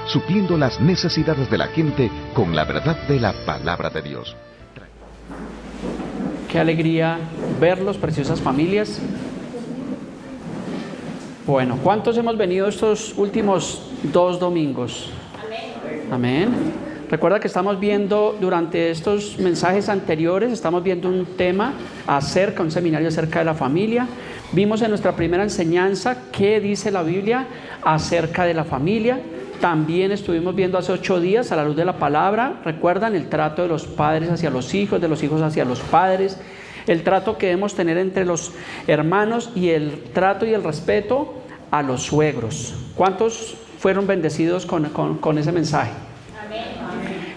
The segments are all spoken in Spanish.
supliendo las necesidades de la gente con la verdad de la palabra de Dios. Qué alegría verlos, preciosas familias. Bueno, ¿cuántos hemos venido estos últimos 2 domingos? Amén. Recuerda que estamos viendo durante estos mensajes anteriores, estamos viendo un tema un seminario acerca de la familia. Vimos en nuestra primera enseñanza qué dice la Biblia acerca de la familia. También estuvimos viendo hace 8 días a la luz de la palabra, recuerdan el trato de los padres hacia los hijos, de los hijos hacia los padres, el trato que debemos tener entre los hermanos y el trato y el respeto a los suegros. ¿Cuántos fueron bendecidos con ese mensaje?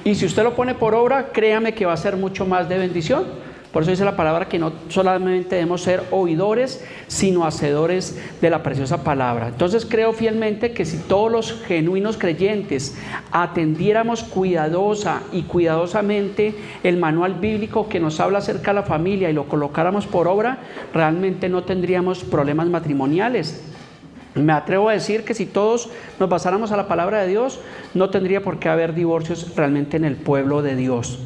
Y si usted lo pone por obra, créame que va a ser mucho más de bendición. Por eso dice la palabra que no solamente debemos ser oidores, sino hacedores de la preciosa palabra. Entonces creo fielmente que si todos los genuinos creyentes atendiéramos cuidadosa y cuidadosamente el manual bíblico que nos habla acerca de la familia y lo colocáramos por obra, realmente no tendríamos problemas matrimoniales. Me atrevo a decir que si todos nos basáramos a la palabra de Dios, no tendría por qué haber divorcios realmente en el pueblo de Dios.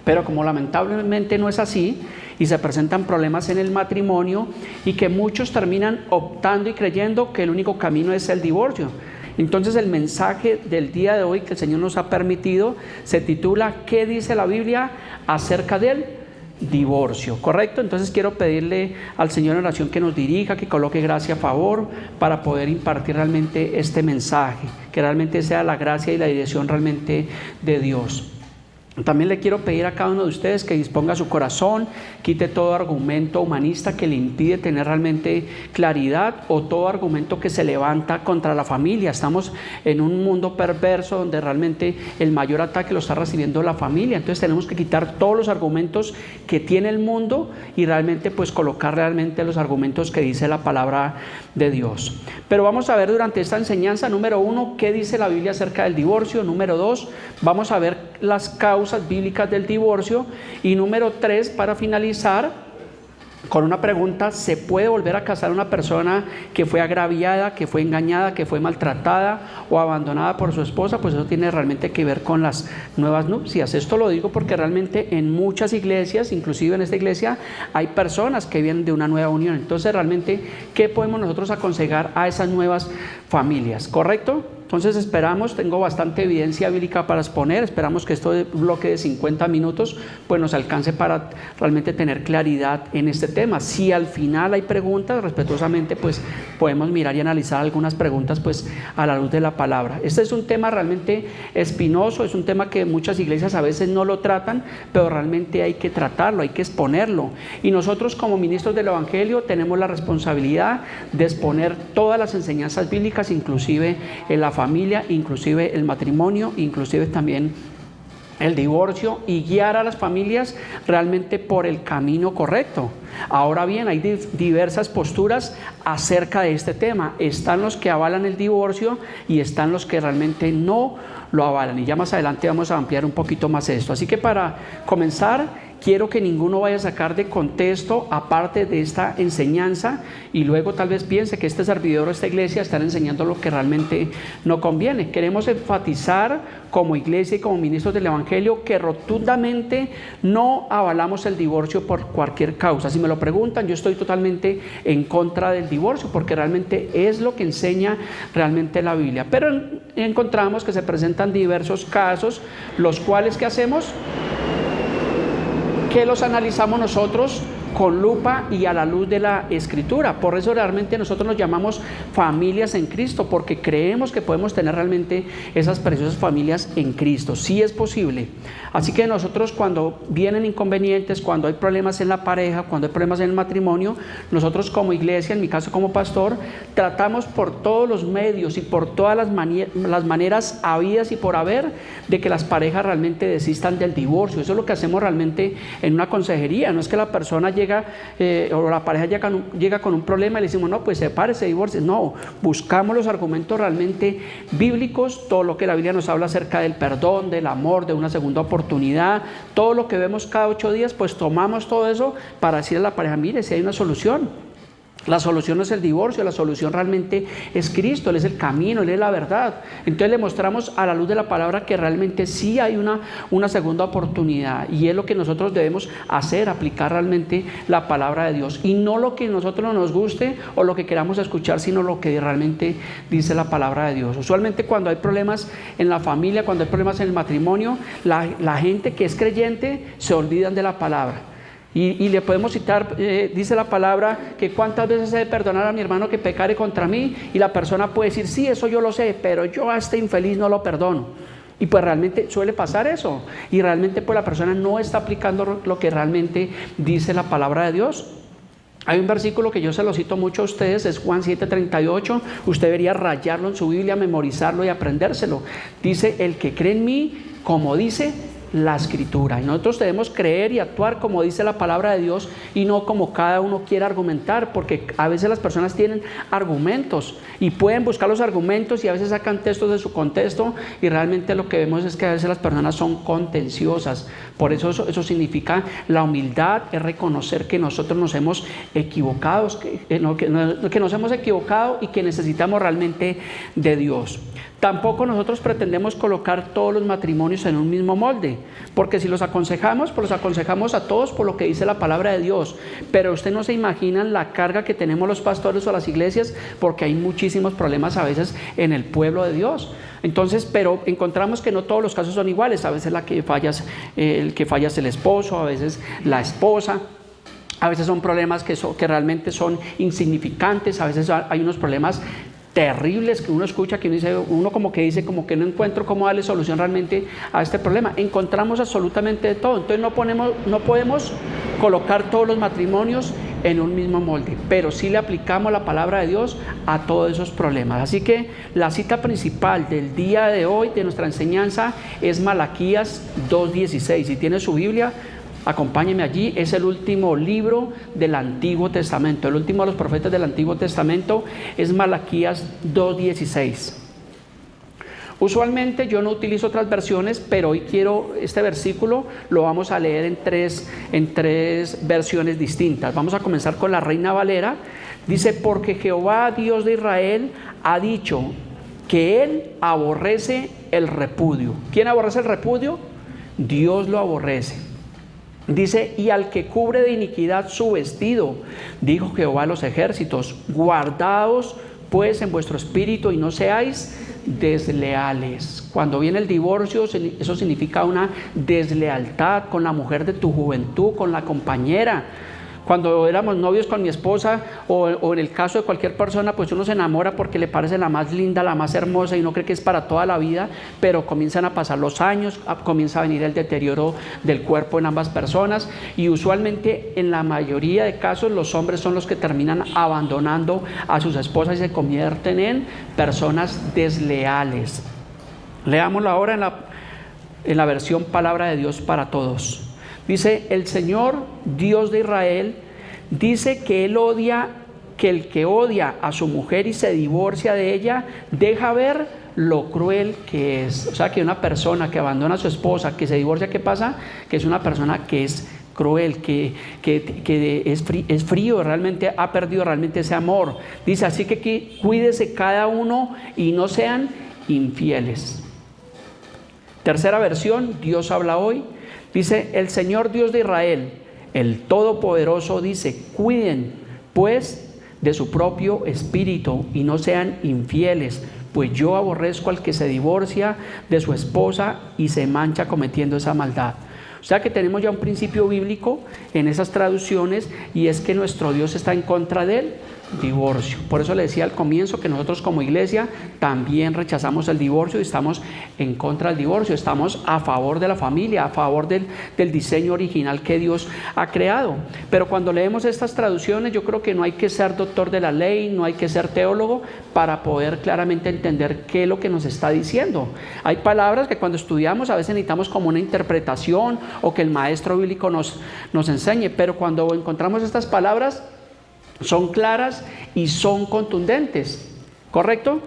Pero como lamentablemente no es así y se presentan problemas en el matrimonio y que muchos terminan optando y creyendo que el único camino es el divorcio. Entonces el mensaje del día de hoy que el Señor nos ha permitido se titula ¿qué dice la Biblia acerca del divorcio? ¿Correcto? Entonces quiero pedirle al Señor en oración que nos dirija, que coloque gracia a favor para poder impartir realmente este mensaje, que realmente sea la gracia y la dirección realmente de Dios. También le quiero pedir a cada uno de ustedes que disponga su corazón, quite todo argumento humanista que le impide tener realmente claridad o todo argumento que se levanta contra la familia. Estamos en un mundo perverso donde realmente el mayor ataque lo está recibiendo la familia. Entonces tenemos que quitar todos los argumentos que tiene el mundo y realmente pues colocar realmente los argumentos que dice la palabra de Dios. Pero vamos a ver durante esta enseñanza, número 1, qué dice la Biblia acerca del divorcio. Número 2, vamos a ver las causas bíblicas del divorcio. Y número 3, para finalizar con una pregunta: ¿se puede volver a casar una persona que fue agraviada, que fue engañada, que fue maltratada o abandonada por su esposa? Pues eso tiene realmente que ver con las nuevas nupcias. Esto lo digo porque realmente en muchas iglesias, inclusive en esta iglesia, hay personas que vienen de una nueva unión. Entonces realmente, ¿qué podemos nosotros aconsejar a esas nuevas familias? ¿Correcto? Entonces esperamos, tengo bastante evidencia bíblica para exponer, esperamos que este bloque de 50 minutos pues nos alcance para realmente tener claridad en este tema. Si al final hay preguntas, respetuosamente pues podemos mirar y analizar algunas preguntas pues a la luz de la palabra. Este es un tema realmente espinoso, es un tema que muchas iglesias a veces no lo tratan, pero realmente hay que tratarlo, hay que exponerlo. Y nosotros como ministros del Evangelio tenemos la responsabilidad de exponer todas las enseñanzas bíblicas, inclusive en la familia, inclusive el matrimonio, inclusive también el divorcio, y guiar a las familias realmente por el camino correcto. Ahora bien, hay diversas posturas acerca de este tema. Están los que avalan el divorcio y están los que realmente no lo avalan, y ya más adelante vamos a ampliar un poquito más esto. Así que para comenzar, quiero que ninguno vaya a sacar de contexto aparte de esta enseñanza y luego tal vez piense que este servidor o esta iglesia están enseñando lo que realmente no conviene. Queremos enfatizar como iglesia y como ministros del Evangelio que rotundamente no avalamos el divorcio por cualquier causa. Si me lo preguntan, yo estoy totalmente en contra del divorcio porque realmente es lo que enseña realmente la Biblia. Pero encontramos que se presentan diversos casos, los cuales, ¿qué hacemos? Que los analizamos nosotros con lupa y a la luz de la Escritura. Por eso realmente nosotros nos llamamos familias en Cristo, porque creemos que podemos tener realmente esas preciosas familias en Cristo. Sí es posible. Así que nosotros, cuando vienen inconvenientes, cuando hay problemas en la pareja, cuando hay problemas en el matrimonio, nosotros como iglesia, en mi caso como pastor, tratamos por todos los medios y por todas las maneras habidas y por haber de que las parejas realmente desistan del divorcio. Eso es lo que hacemos realmente en una consejería. No es que la persona llega o la pareja llega con un problema y le decimos, no, pues sepárese, divorcie. No, buscamos los argumentos realmente bíblicos, todo lo que la Biblia nos habla acerca del perdón, del amor, de una segunda oportunidad, todo lo que vemos cada 8 días, pues tomamos todo eso para decirle a la pareja, mire, si hay una solución. La solución no es el divorcio, la solución realmente es Cristo, Él es el camino, Él es la verdad. Entonces le mostramos a la luz de la palabra que realmente sí hay una segunda oportunidad, y es lo que nosotros debemos hacer, aplicar realmente la palabra de Dios, y no lo que a nosotros nos guste o lo que queramos escuchar, sino lo que realmente dice la palabra de Dios. Usualmente cuando hay problemas en la familia, cuando hay problemas en el matrimonio, la gente que es creyente se olvidan de la palabra. Y le podemos citar, dice la palabra, que cuántas veces he de perdonar a mi hermano que pecare contra mí, y la persona puede decir, sí, eso yo lo sé, pero yo a este infeliz no lo perdono. Y pues realmente suele pasar eso, y realmente pues la persona no está aplicando lo que realmente dice la palabra de Dios. Hay un versículo que yo se lo cito mucho a ustedes, es Juan 7:38, usted debería rayarlo en su Biblia, memorizarlo y aprendérselo. Dice, el que cree en mí, como dice la Escritura. Y nosotros debemos creer y actuar como dice la palabra de Dios, y no como cada uno quiera argumentar, porque a veces las personas tienen argumentos y pueden buscar los argumentos y a veces sacan textos de su contexto, y realmente lo que vemos es que a veces las personas son contenciosas. Por eso significa la humildad, es reconocer que nosotros nos hemos equivocado, que nos hemos equivocado y que necesitamos realmente de Dios. Tampoco nosotros pretendemos colocar todos los matrimonios en un mismo molde, porque si los aconsejamos, pues los aconsejamos a todos por lo que dice la palabra de Dios, pero usted no se imaginan la carga que tenemos los pastores o las iglesias, porque hay muchísimos problemas a veces en el pueblo de Dios. Entonces, pero encontramos que no todos los casos son iguales. A veces el que falla es el esposo, a veces la esposa. A veces son problemas que realmente son insignificantes, a veces hay unos problemas terribles que uno escucha, que uno como que no encuentro cómo darle solución realmente a este problema. Encontramos absolutamente de todo. Entonces no podemos colocar todos los matrimonios en un mismo molde, pero sí le aplicamos la palabra de Dios a todos esos problemas. Así que la cita principal del día de hoy de nuestra enseñanza es Malaquías 2:16. Si tiene su Biblia, acompáñeme allí. Es el último libro del Antiguo Testamento, el último de los profetas del Antiguo Testamento es Malaquías 2:16. Usualmente yo no utilizo otras versiones, pero hoy este versículo lo vamos a leer en tres versiones distintas. Vamos a comenzar con la Reina Valera. Dice, porque Jehová, Dios de Israel, ha dicho que Él aborrece el repudio. ¿Quién aborrece el repudio? Dios lo aborrece. Dice, y al que cubre de iniquidad su vestido, dijo Jehová a los ejércitos, guardaos pues en vuestro espíritu y no seáis desleales. Cuando viene el divorcio, eso significa una deslealtad con la mujer de tu juventud, con la compañera. Cuando éramos novios con mi esposa, o en el caso de cualquier persona, pues uno se enamora porque le parece la más linda, la más hermosa, y uno cree que es para toda la vida, pero comienzan a pasar los años, comienza a venir el deterioro del cuerpo en ambas personas, y usualmente en la mayoría de casos los hombres son los que terminan abandonando a sus esposas y se convierten en personas desleales. Leámoslo ahora en la versión Palabra de Dios para Todos. Dice, el Señor, Dios de Israel, dice que Él odia, que el que odia a su mujer y se divorcia de ella, deja ver lo cruel que es. O sea, que una persona que abandona a su esposa, que se divorcia, ¿qué pasa? Que es una persona que es cruel, que es frío, realmente ha perdido realmente ese amor. Dice, así que cuídese cada uno y no sean infieles. Tercera versión, Dios habla hoy. Dice, el Señor Dios de Israel, el Todopoderoso, dice, cuiden pues de su propio espíritu y no sean infieles, pues yo aborrezco al que se divorcia de su esposa y se mancha cometiendo esa maldad. O sea que tenemos ya un principio bíblico en esas traducciones, y es que nuestro Dios está en contra del divorcio. Por eso le decía al comienzo que nosotros como iglesia también rechazamos el divorcio y estamos en contra del divorcio. Estamos a favor de la familia, a favor del diseño original que Dios ha creado. Pero cuando leemos estas traducciones, yo creo que no hay que ser doctor de la ley, no hay que ser teólogo para poder claramente entender qué es lo que nos está diciendo. Hay palabras que cuando estudiamos a veces necesitamos como una interpretación o que el maestro bíblico nos enseñe, pero cuando encontramos estas palabras son claras y son contundentes, ¿correcto?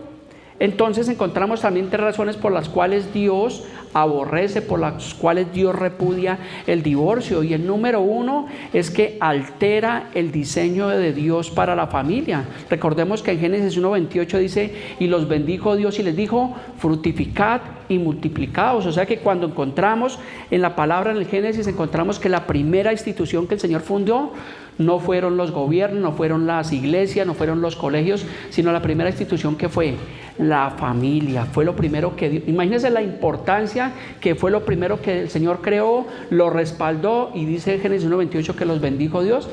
Entonces encontramos también tres razones por las cuales Dios aborrece, por las cuales Dios repudia el divorcio. Y el número 1 es que altera el diseño de Dios para la familia. Recordemos que en Génesis 1:28 dice: y los bendijo Dios y les dijo: fructificad y multiplicaos. O sea que cuando encontramos en la palabra, en el Génesis, encontramos que la primera institución que el Señor fundó no fueron los gobiernos, no fueron las iglesias, no fueron los colegios, sino la primera institución que fue la familia. Fue lo primero que Dios, imagínense la importancia, que fue lo primero que el Señor creó, lo respaldó, y dice Génesis 1:28 que los bendijo Dios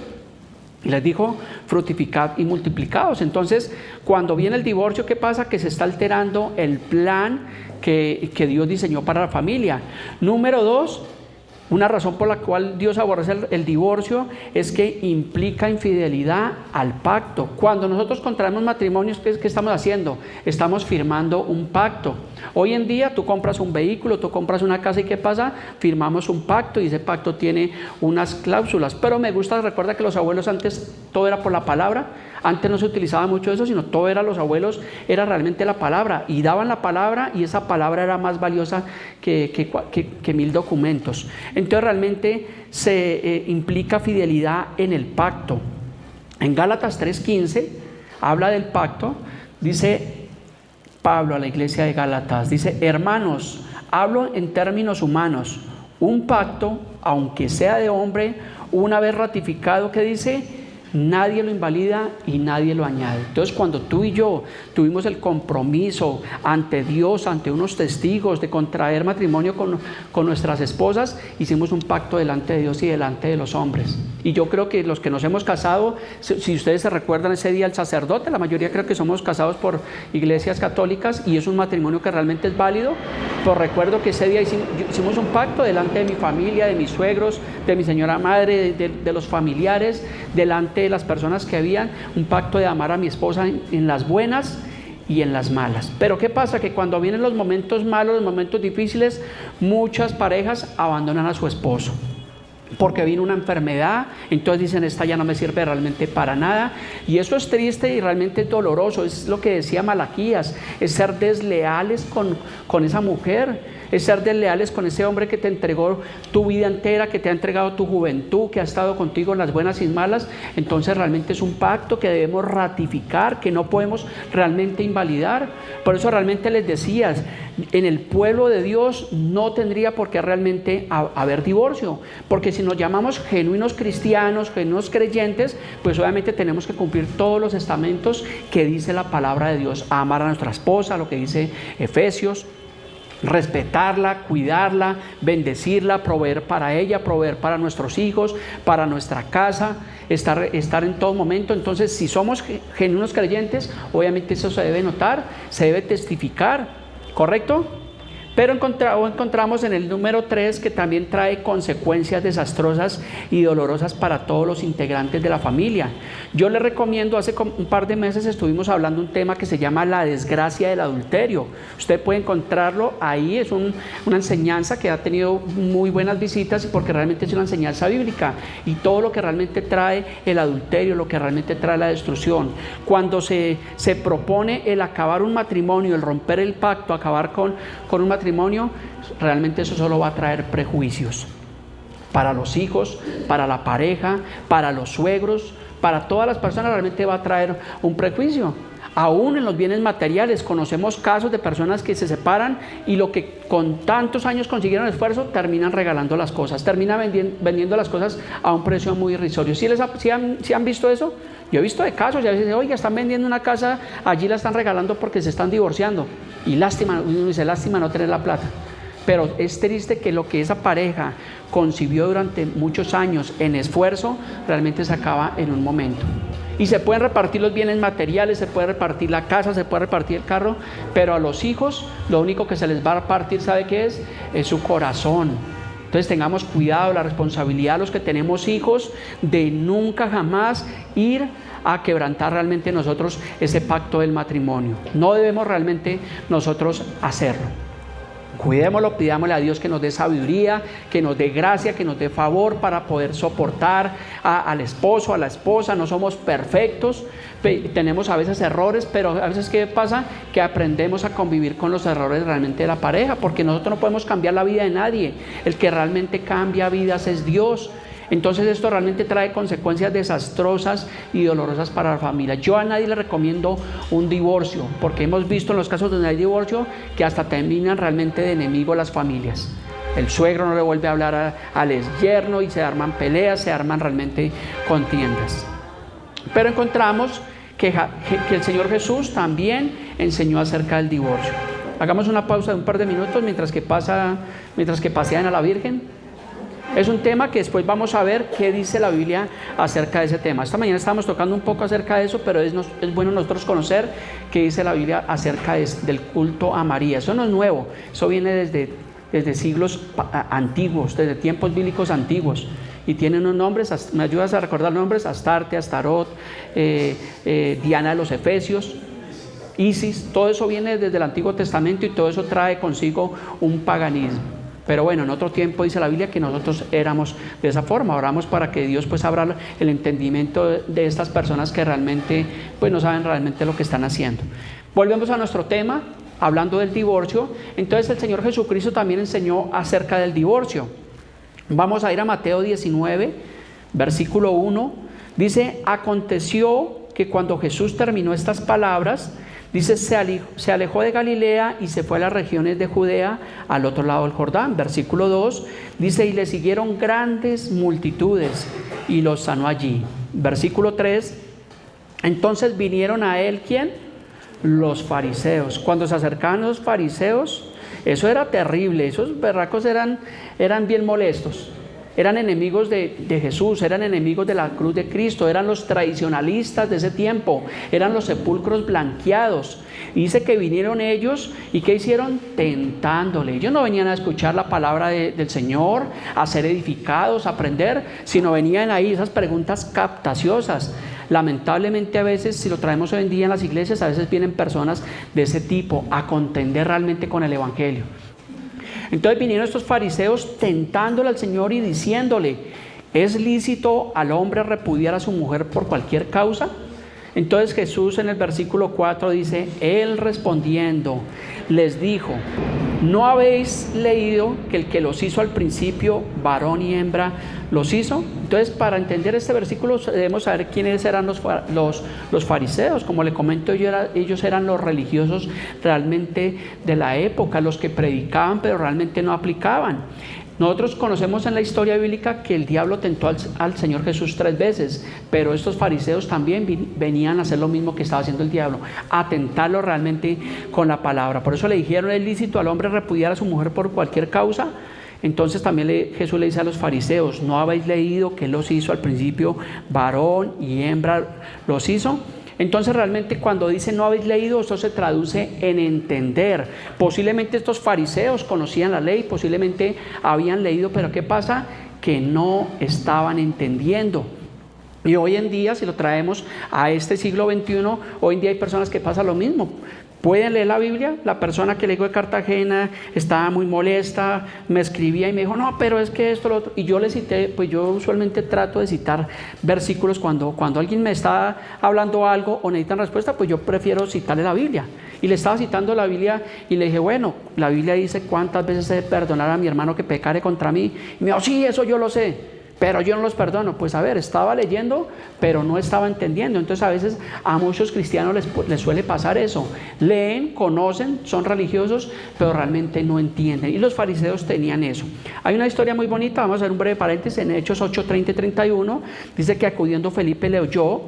y les dijo: fructificad y multiplicaos. Entonces, cuando viene el divorcio, ¿qué pasa? Que se está alterando el plan que Dios diseñó para la familia. Número 2, una razón por la cual Dios aborrece el divorcio es que implica infidelidad al pacto. Cuando nosotros contraemos matrimonios, ¿qué estamos haciendo? Estamos firmando un pacto. Hoy en día tú compras un vehículo, tú compras una casa, y ¿qué pasa? Firmamos un pacto, y ese pacto tiene unas cláusulas. Pero me gusta, recuerda que los abuelos antes todo era por la palabra. Antes no se utilizaba mucho eso, sino todo era, los abuelos era realmente la palabra, y daban la palabra, y esa palabra era más valiosa que 1000 documentos. Entonces realmente se implica fidelidad en el pacto. En Gálatas 3:15 habla del pacto. Dice Pablo a la iglesia de Gálatas, dice: hermanos, hablo en términos humanos, un pacto, aunque sea de hombre, una vez ratificado, ¿qué dice? Nadie lo invalida y nadie lo añade. Entonces, cuando tú y yo tuvimos el compromiso ante Dios, ante unos testigos, de contraer matrimonio con nuestras esposas, hicimos un pacto delante de Dios y delante de los hombres. Y yo creo que los que nos hemos casado, si ustedes se recuerdan ese día, el sacerdote, la mayoría creo que somos casados por iglesias católicas, y es un matrimonio que realmente es válido. Pues recuerdo que ese día hicimos un pacto delante de mi familia, de mis suegros, de mi señora madre, de los familiares, delante de las personas que habían, un pacto de amar a mi esposa en las buenas y en las malas. Pero ¿qué pasa? Que cuando vienen los momentos malos, los momentos difíciles, muchas parejas abandonan a su esposo porque vino una enfermedad. Entonces dicen: esta ya no me sirve realmente para nada. Y eso es triste y realmente doloroso. Es lo que decía Malaquías: es ser desleales con esa mujer, es ser desleales con ese hombre que te entregó tu vida entera, que te ha entregado tu juventud, que ha estado contigo en las buenas y malas. Entonces realmente es un pacto que debemos ratificar, que no podemos realmente invalidar. Por eso realmente les decía, en el pueblo de Dios no tendría por qué realmente haber divorcio, porque si nos llamamos genuinos cristianos, genuinos creyentes, pues obviamente tenemos que cumplir todos los estamentos que dice la palabra de Dios: amar a nuestra esposa, lo que dice Efesios, respetarla, cuidarla, bendecirla, proveer para ella, proveer para nuestros hijos, para nuestra casa, estar en todo momento. Entonces, si somos genuinos creyentes, obviamente eso se debe notar, se debe testificar, ¿correcto? Pero encontramos en el número 3 que también trae consecuencias desastrosas y dolorosas para todos los integrantes de la familia. Yo les recomiendo, hace un par de meses estuvimos hablando de un tema que se llama la desgracia del adulterio. Usted puede encontrarlo ahí, es una enseñanza que ha tenido muy buenas visitas, porque realmente es una enseñanza bíblica, y todo lo que realmente trae el adulterio, lo que realmente trae la destrucción. Cuando se propone el acabar un matrimonio, el romper el pacto, acabar con un matrimonio, realmente eso solo va a traer prejuicios para los hijos, para la pareja, para los suegros, para todas las personas. Realmente va a traer un prejuicio. Aún en los bienes materiales conocemos casos de personas que se separan, y lo que con tantos años consiguieron esfuerzo, terminan regalando las cosas, terminan vendiendo las cosas a un precio muy irrisorio. ¿Sí han visto eso? Yo he visto de casos, y a veces dicen: oiga, están vendiendo una casa, allí la están regalando porque se están divorciando. Y lástima, uno dice: lástima no tener la plata. Pero es triste que lo que esa pareja concibió durante muchos años en esfuerzo, realmente se acaba en un momento. Y se pueden repartir los bienes materiales, se puede repartir la casa, se puede repartir el carro, pero a los hijos lo único que se les va a repartir, ¿sabe qué es? Es su corazón. Entonces tengamos cuidado, la responsabilidad de los que tenemos hijos, de nunca jamás ir a quebrantar realmente nosotros ese pacto del matrimonio. No debemos realmente nosotros hacerlo. Cuidémoslo, pidámosle a Dios que nos dé sabiduría, que nos dé gracia, que nos dé favor para poder soportar al esposo, a la esposa. No somos perfectos, tenemos a veces errores, pero a veces ¿qué pasa? Que aprendemos a convivir con los errores realmente de la pareja, porque nosotros no podemos cambiar la vida de nadie. El que realmente cambia vidas es Dios. Entonces esto realmente trae consecuencias desastrosas y dolorosas para la familia. Yo a nadie le recomiendo un divorcio, porque hemos visto en los casos donde hay divorcio que hasta terminan realmente de enemigos las familias. El suegro no le vuelve a hablar al exyerno y se arman peleas, se arman realmente contiendas. Pero encontramos que el Señor Jesús también enseñó acerca del divorcio. Hagamos una pausa de un par de minutos mientras que pasean a la Virgen. Es un tema que después vamos a ver qué dice la Biblia acerca de ese tema. Esta mañana estábamos tocando un poco acerca de eso, pero es bueno nosotros conocer qué dice la Biblia acerca del culto a María. Eso no es nuevo, eso viene desde siglos antiguos, desde tiempos bíblicos antiguos. Y tiene unos nombres, ¿me ayudas a recordar nombres? Astarte, Astarot, Diana de los Efesios, Isis. Todo eso viene desde el Antiguo Testamento y todo eso trae consigo un paganismo. Pero bueno, en otro tiempo dice la Biblia que nosotros éramos de esa forma. Oramos para que Dios pues abra el entendimiento de estas personas que realmente pues no saben realmente lo que están haciendo. Volvemos a nuestro tema, hablando del divorcio. Entonces el Señor Jesucristo también enseñó acerca del divorcio. Vamos a ir a Mateo 19, versículo 1. Dice: aconteció que cuando Jesús terminó estas palabras, dice, se alejó de Galilea y se fue a las regiones de Judea, al otro lado del Jordán. Versículo 2, dice, y le siguieron grandes multitudes y los sanó allí. Versículo 3, entonces vinieron a él, ¿quién? Los fariseos. Cuando se acercaban los fariseos, eso era terrible, esos berracos eran bien molestos. Eran enemigos de Jesús, eran enemigos de la cruz de Cristo, eran los tradicionalistas de ese tiempo, eran los sepulcros blanqueados. Y dice que vinieron ellos y ¿qué hicieron? Tentándole. Ellos no venían a escuchar la palabra del Señor, a ser edificados, a aprender, sino venían ahí esas preguntas captaciosas. Lamentablemente a veces, si lo traemos hoy en día en las iglesias, a veces vienen personas de ese tipo a contender realmente con el Evangelio. Entonces vinieron estos fariseos tentándole al Señor y diciéndole, ¿es lícito al hombre repudiar a su mujer por cualquier causa? Entonces Jesús en el versículo 4 dice, él respondiendo les dijo, ¿no habéis leído que el que los hizo al principio, varón y hembra, los hizo? Entonces, para entender este versículo debemos saber quiénes eran los fariseos. Como le comento yo, ellos eran los religiosos realmente de la época, los que predicaban pero realmente no aplicaban. Nosotros conocemos en la historia bíblica que el diablo tentó al Señor Jesús 3 veces, pero estos fariseos también venían a hacer lo mismo que estaba haciendo el diablo, a tentarlo realmente con la palabra. Por eso le dijeron, ¿es lícito al hombre repudiar a su mujer por cualquier causa? Entonces también Jesús le dice a los fariseos, ¿no habéis leído que él los hizo al principio, varón y hembra los hizo? Entonces realmente cuando dice no habéis leído, esto se traduce en entender. Posiblemente estos fariseos conocían la ley, posiblemente habían leído, pero ¿qué pasa? Que no estaban entendiendo. Y hoy en día, si lo traemos a este siglo XXI, hoy en día hay personas que pasa lo mismo. ¿Pueden leer la Biblia? La persona que le digo de Cartagena estaba muy molesta, me escribía y me dijo, no, pero es que esto, lo otro. Y yo le cité, pues yo usualmente trato de citar versículos cuando alguien me está hablando algo o necesitan respuesta, pues yo prefiero citarle la Biblia. Y le estaba citando la Biblia y le dije, bueno, la Biblia dice cuántas veces he de perdonar a mi hermano que pecare contra mí. Y me dijo, sí, eso yo lo sé, pero yo no los perdono. Pues a ver, estaba leyendo, pero no estaba entendiendo. Entonces a veces a muchos cristianos les suele pasar eso. Leen, conocen, son religiosos, pero realmente no entienden. Y los fariseos tenían eso. Hay una historia muy bonita, vamos a hacer un breve paréntesis, en Hechos 8, 30 y 31. Dice que acudiendo Felipe le oyó,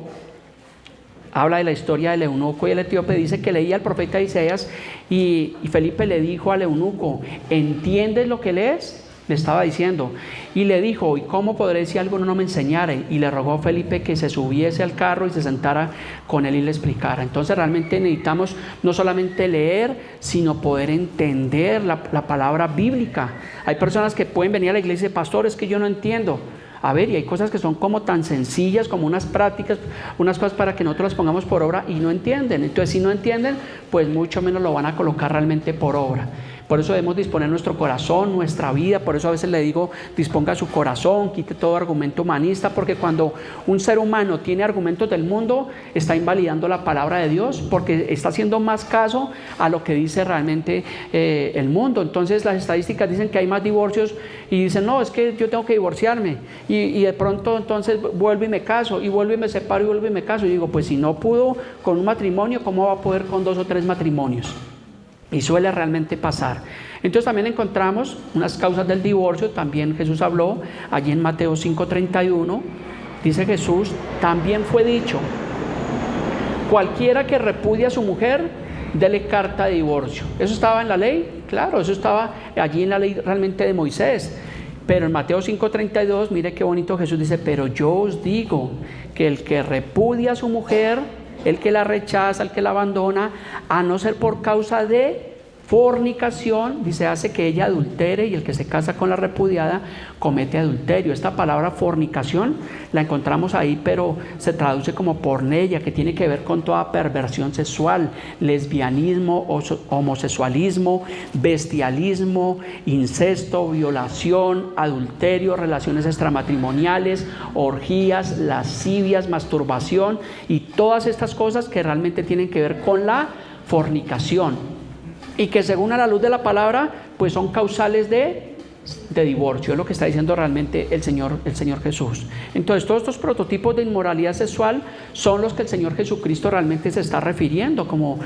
habla de la historia del eunuco y el etíope, dice que leía al profeta Isaías y Felipe le dijo al eunuco, ¿entiendes lo que lees? Le estaba diciendo, y le dijo, ¿y cómo podré si alguno no me enseñare? Y le rogó a Felipe que se subiese al carro y se sentara con él y le explicara. Entonces realmente necesitamos no solamente leer, sino poder entender la palabra bíblica. Hay personas que pueden venir a la iglesia y decir, pastor, es que yo no entiendo. A ver, y hay cosas que son como tan sencillas, como unas prácticas, unas cosas para que nosotros las pongamos por obra y no entienden. Entonces, si no entienden, pues mucho menos lo van a colocar realmente por obra. Por eso debemos disponer nuestro corazón, nuestra vida. Por eso a veces le digo, disponga su corazón, quite todo argumento humanista, porque cuando un ser humano tiene argumentos del mundo, está invalidando la palabra de Dios, porque está haciendo más caso a lo que dice realmente el mundo. Entonces las estadísticas dicen que hay más divorcios y dicen, no, es que yo tengo que divorciarme, y de pronto entonces vuelvo y me caso, y vuelvo y me separo, y vuelvo y me caso. Y digo, pues si no pudo con un matrimonio, ¿cómo va a poder con 2 o 3 matrimonios? Y suele realmente pasar. Entonces también encontramos unas causas del divorcio. También Jesús habló allí en Mateo 5:31. Dice Jesús, también fue dicho, cualquiera que repudia a su mujer, dele carta de divorcio. ¿Eso estaba en la ley? Claro, eso estaba allí en la ley realmente de Moisés. Pero en Mateo 5:32, mire qué bonito Jesús dice, pero yo os digo que el que repudia a su mujer, el que la rechaza, el que la abandona, a no ser por causa de fornicación, dice, hace que ella adultere, y el que se casa con la repudiada comete adulterio. Esta palabra fornicación la encontramos ahí, pero se traduce como porneia, que tiene que ver con toda perversión sexual, lesbianismo, homosexualismo, bestialismo, incesto, violación, adulterio, relaciones extramatrimoniales, orgías, lascivias, masturbación y todas estas cosas que realmente tienen que ver con la fornicación, y que según a la luz de la palabra pues son causales de divorcio. Es lo que está diciendo realmente el Señor Jesús. Entonces todos estos prototipos de inmoralidad sexual son los que el Señor Jesucristo realmente se está refiriendo como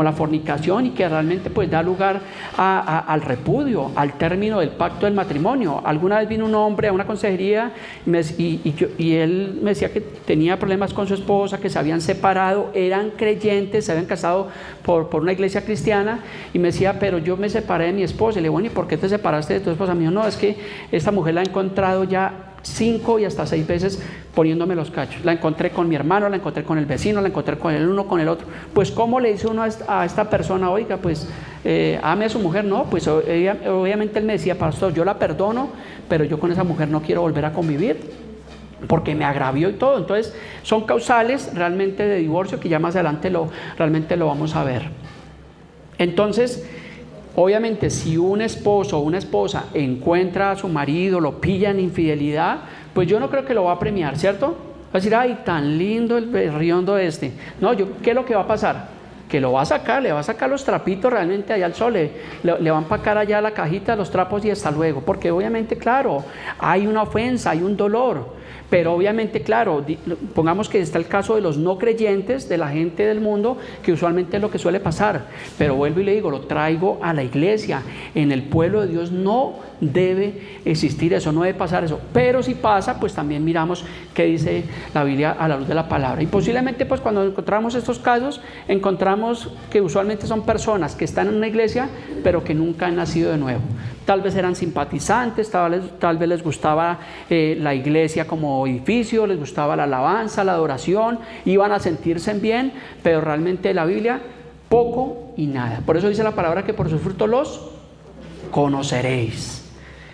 la fornicación, y que realmente pues da lugar al repudio, al término del pacto del matrimonio. Alguna vez vino un hombre a una consejería y él me decía que tenía problemas con su esposa, que se habían separado, eran creyentes, se habían casado por una iglesia cristiana, y me decía, pero yo me separé de mi esposa. Y le digo, bueno, ¿y por qué te separaste de tu esposa? Me dijo, no, es que esta mujer la he encontrado ya 5 y hasta 6 veces poniéndome los cachos. La encontré con mi hermano, la encontré con el vecino, la encontré con el uno, con el otro. Pues ¿cómo le dice uno a esta persona, oiga, pues ame a su mujer? No, pues obviamente él me decía, pastor, yo la perdono, pero yo con esa mujer no quiero volver a convivir, porque me agravió y todo. Entonces son causales realmente de divorcio, que ya más adelante realmente lo vamos a ver. Entonces, obviamente, si un esposo o una esposa encuentra a su marido, lo pilla en infidelidad, pues yo no creo que lo va a premiar, ¿cierto? Va a decir, ay, tan lindo el berriondo este. No, ¿qué es lo que va a pasar? Que lo va a sacar, le va a sacar los trapitos realmente allá al sol, le va a empacar allá la cajita, los trapos, y hasta luego. Porque obviamente, claro, hay una ofensa, hay un dolor. Pero obviamente, claro, pongamos que está el caso de los no creyentes, de la gente del mundo, que usualmente es lo que suele pasar. Pero vuelvo y le digo, lo traigo a la iglesia. En el pueblo de Dios no debe existir eso, no debe pasar eso. Pero si pasa, pues también miramos qué dice la Biblia a la luz de la palabra. Y posiblemente, pues cuando encontramos estos casos, encontramos que usualmente son personas que están en una iglesia, pero que nunca han nacido de nuevo. Tal vez eran simpatizantes, tal vez les gustaba la iglesia como edificio, les gustaba la alabanza, la adoración, iban a sentirse bien, pero realmente la Biblia, poco y nada. Por eso dice la palabra que por sus frutos los conoceréis.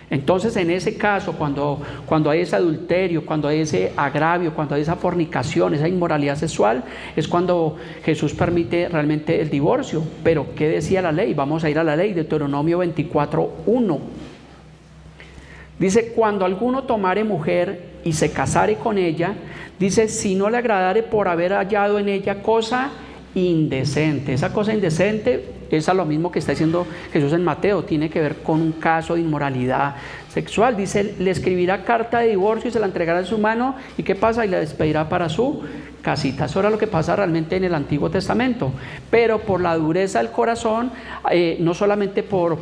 Entonces, en ese caso, cuando hay ese adulterio, cuando hay ese agravio, cuando hay esa fornicación, esa inmoralidad sexual, es cuando Jesús permite realmente el divorcio. Pero ¿qué decía la ley? Vamos a ir a la ley, Deuteronomio 24:1. Dice, cuando alguno tomare mujer y se casare con ella, dice, si no le agradare por haber hallado en ella cosa indecente. Esa cosa indecente es a lo mismo que está diciendo Jesús en Mateo, tiene que ver con un caso de inmoralidad sexual. Dice, le escribirá carta de divorcio y se la entregará en su mano, y ¿qué pasa? Y la despedirá para su casita. Eso era lo que pasa realmente en el Antiguo Testamento. Pero por la dureza del corazón, no solamente por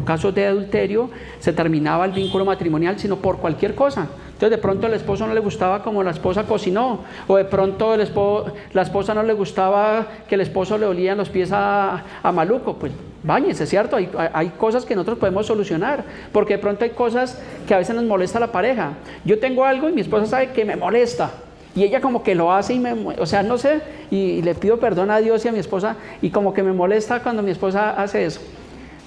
casos de adulterio se terminaba el vínculo matrimonial, sino por cualquier cosa. Entonces de pronto al esposo no le gustaba como la esposa cocinó, o de pronto la esposa no le gustaba que el esposo le olían los pies a maluco. Pues báñese, ¿cierto? Hay cosas que nosotros podemos solucionar, porque de pronto hay cosas que a veces nos molesta a la pareja. Yo tengo algo y mi esposa sabe que me molesta, y ella como que lo hace o sea, no sé, y le pido perdón a Dios y a mi esposa, y como que me molesta cuando mi esposa hace eso.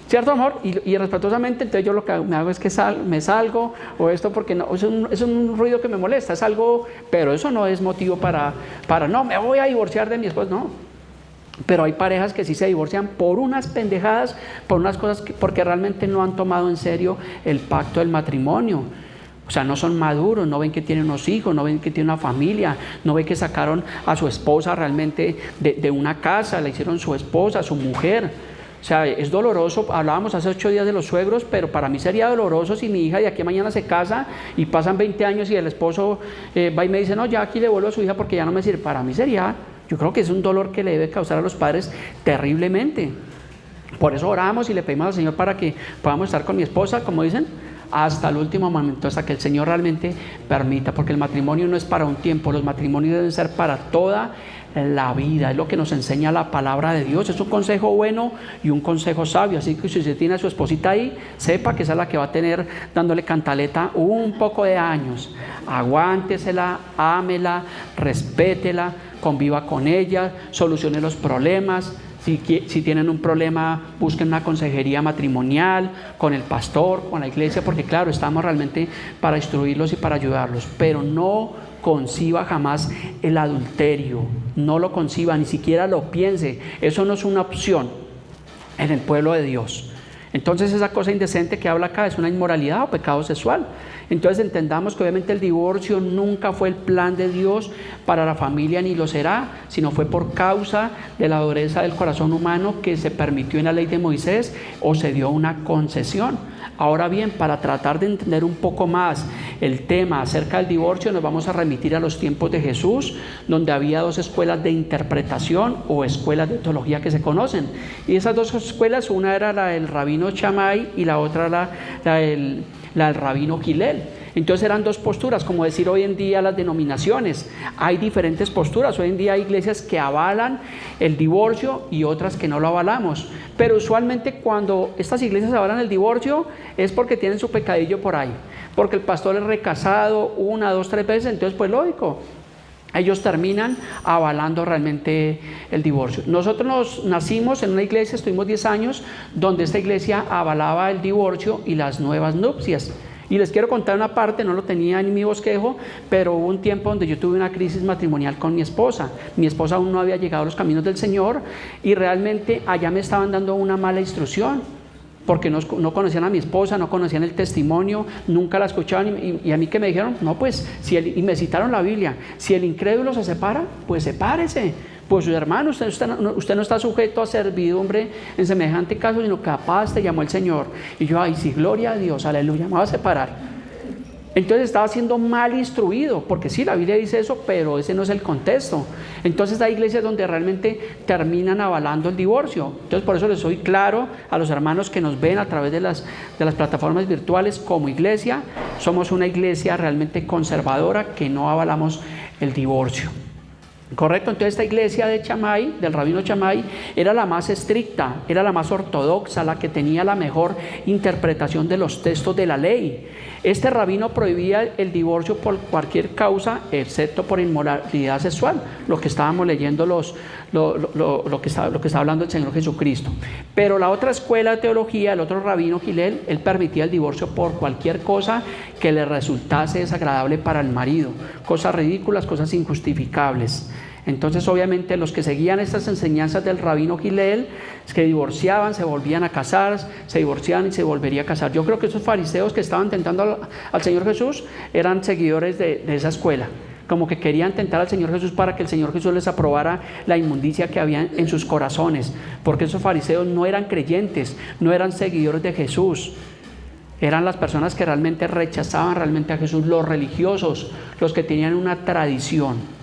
¿Cierto, amor? Y respetuosamente, entonces yo lo que me hago es que me salgo, o esto, porque no, es un ruido que me molesta, es algo, pero eso no es motivo para no, me voy a divorciar de mi esposa, no. Pero hay parejas que sí se divorcian por unas pendejadas, por unas cosas, porque realmente no han tomado en serio el pacto del matrimonio. O sea, no son maduros, no ven que tienen unos hijos, no ven que tienen una familia, no ven que sacaron a su esposa realmente de una casa, la hicieron su esposa, su mujer. O sea, es doloroso. Hablábamos hace 8 días de los suegros, pero para mí sería doloroso si mi hija de aquí a mañana se casa y pasan 20 años y el esposo va y me dice, no, ya aquí le vuelvo a su hija porque ya no me sirve. Para mí sería, yo creo que es un dolor que le debe causar a los padres terriblemente. Por eso oramos y le pedimos al Señor para que podamos estar con mi esposa, como dicen, hasta el último momento, hasta que el Señor realmente permita, porque el matrimonio no es para un tiempo, los matrimonios deben ser para toda la vida, es lo que nos enseña la palabra de Dios. Es un consejo bueno y un consejo sabio, así que si usted tiene a su esposita ahí, sepa que esa es la que va a tener dándole cantaleta un poco de años. Aguántesela, ámela, respétela, conviva con ella, solucione los problemas. Si tienen un problema, busquen una consejería matrimonial con el pastor, con la iglesia, porque claro, estamos realmente para instruirlos y para ayudarlos, pero no conciba jamás el adulterio, no lo conciba, ni siquiera lo piense, eso no es una opción en el pueblo de Dios. Entonces esa cosa indecente que habla acá es una inmoralidad o pecado sexual. Entonces entendamos que obviamente el divorcio nunca fue el plan de Dios para la familia ni lo será, sino fue por causa de la dureza del corazón humano que se permitió en la ley de Moisés o se dio una concesión. Ahora bien, para tratar de entender un poco más el tema acerca del divorcio, nos vamos a remitir a los tiempos de Jesús, donde había 2 escuelas de interpretación o escuelas de teología que se conocen. Y esas 2 escuelas, una era la del rabino Shammai y la otra la del rabino Hillel. Entonces eran 2 posturas, como decir hoy en día las denominaciones. Hay diferentes posturas, hoy en día hay iglesias que avalan el divorcio y otras que no lo avalamos. Pero usualmente cuando estas iglesias avalan el divorcio es porque tienen su pecadillo por ahí, porque el pastor es recasado 1, 2, 3 veces, entonces pues lógico, ellos terminan avalando realmente el divorcio. Nosotros nacimos en una iglesia, estuvimos 10 años, donde esta iglesia avalaba el divorcio y las nuevas nupcias. Y les quiero contar una parte, no lo tenía en mi bosquejo, pero hubo un tiempo donde yo tuve una crisis matrimonial con mi esposa. Mi esposa aún no había llegado a los caminos del Señor y realmente allá me estaban dando una mala instrucción, porque no conocían a mi esposa, no conocían el testimonio, nunca la escuchaban y a mí que me dijeron, no pues, y me citaron la Biblia, si el incrédulo se separa, pues sepárese. Pues su hermano, usted no está sujeto a servidumbre en semejante caso, sino capaz te llamó el Señor. Y yo, ay, sí, gloria a Dios, aleluya, me va a separar. Entonces estaba siendo mal instruido, porque sí, la Biblia dice eso, pero ese no es el contexto. Entonces hay iglesias donde realmente terminan avalando el divorcio. Entonces por eso les soy claro a los hermanos que nos ven a través de las plataformas virtuales, como iglesia, somos una iglesia realmente conservadora que no avalamos el divorcio. Correcto, entonces esta iglesia de Shammai, del rabino Shammai, era la más estricta, era la más ortodoxa, la que tenía la mejor interpretación de los textos de la ley. Este rabino prohibía el divorcio por cualquier causa, excepto por inmoralidad sexual, lo que estábamos leyendo, lo que está hablando el Señor Jesucristo. Pero la otra escuela de teología, el otro rabino Hillel, él permitía el divorcio por cualquier cosa que le resultase desagradable para el marido, cosas ridículas, cosas injustificables. Entonces obviamente los que seguían estas enseñanzas del rabino Hillel, que divorciaban, se volvían a casar, se divorciaban y se volverían a casar. Yo creo que esos fariseos que estaban tentando al Señor Jesús eran seguidores de esa escuela, como que querían tentar al Señor Jesús para que el Señor Jesús les aprobara la inmundicia que había en sus corazones, porque esos fariseos no eran creyentes, no eran seguidores de Jesús. Eran las personas que realmente rechazaban realmente a Jesús, los religiosos, los que tenían una tradición.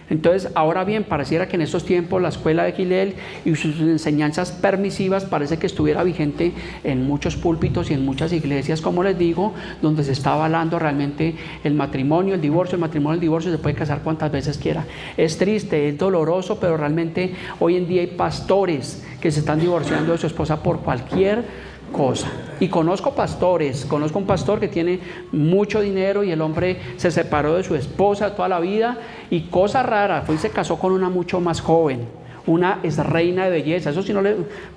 Entonces, ahora bien, pareciera que en estos tiempos la escuela de Hillel y sus enseñanzas permisivas parece que estuviera vigente en muchos púlpitos y en muchas iglesias, como les digo, donde se está avalando realmente el matrimonio, el matrimonio, el divorcio, se puede casar cuantas veces quiera. Es triste, es doloroso, pero realmente hoy en día hay pastores que se están divorciando de su esposa por cualquier cosa. Y conozco un pastor que tiene mucho dinero y el hombre se separó de su esposa toda la vida y cosa rara, fue y se casó con una mucho más joven, una es reina de belleza, eso sí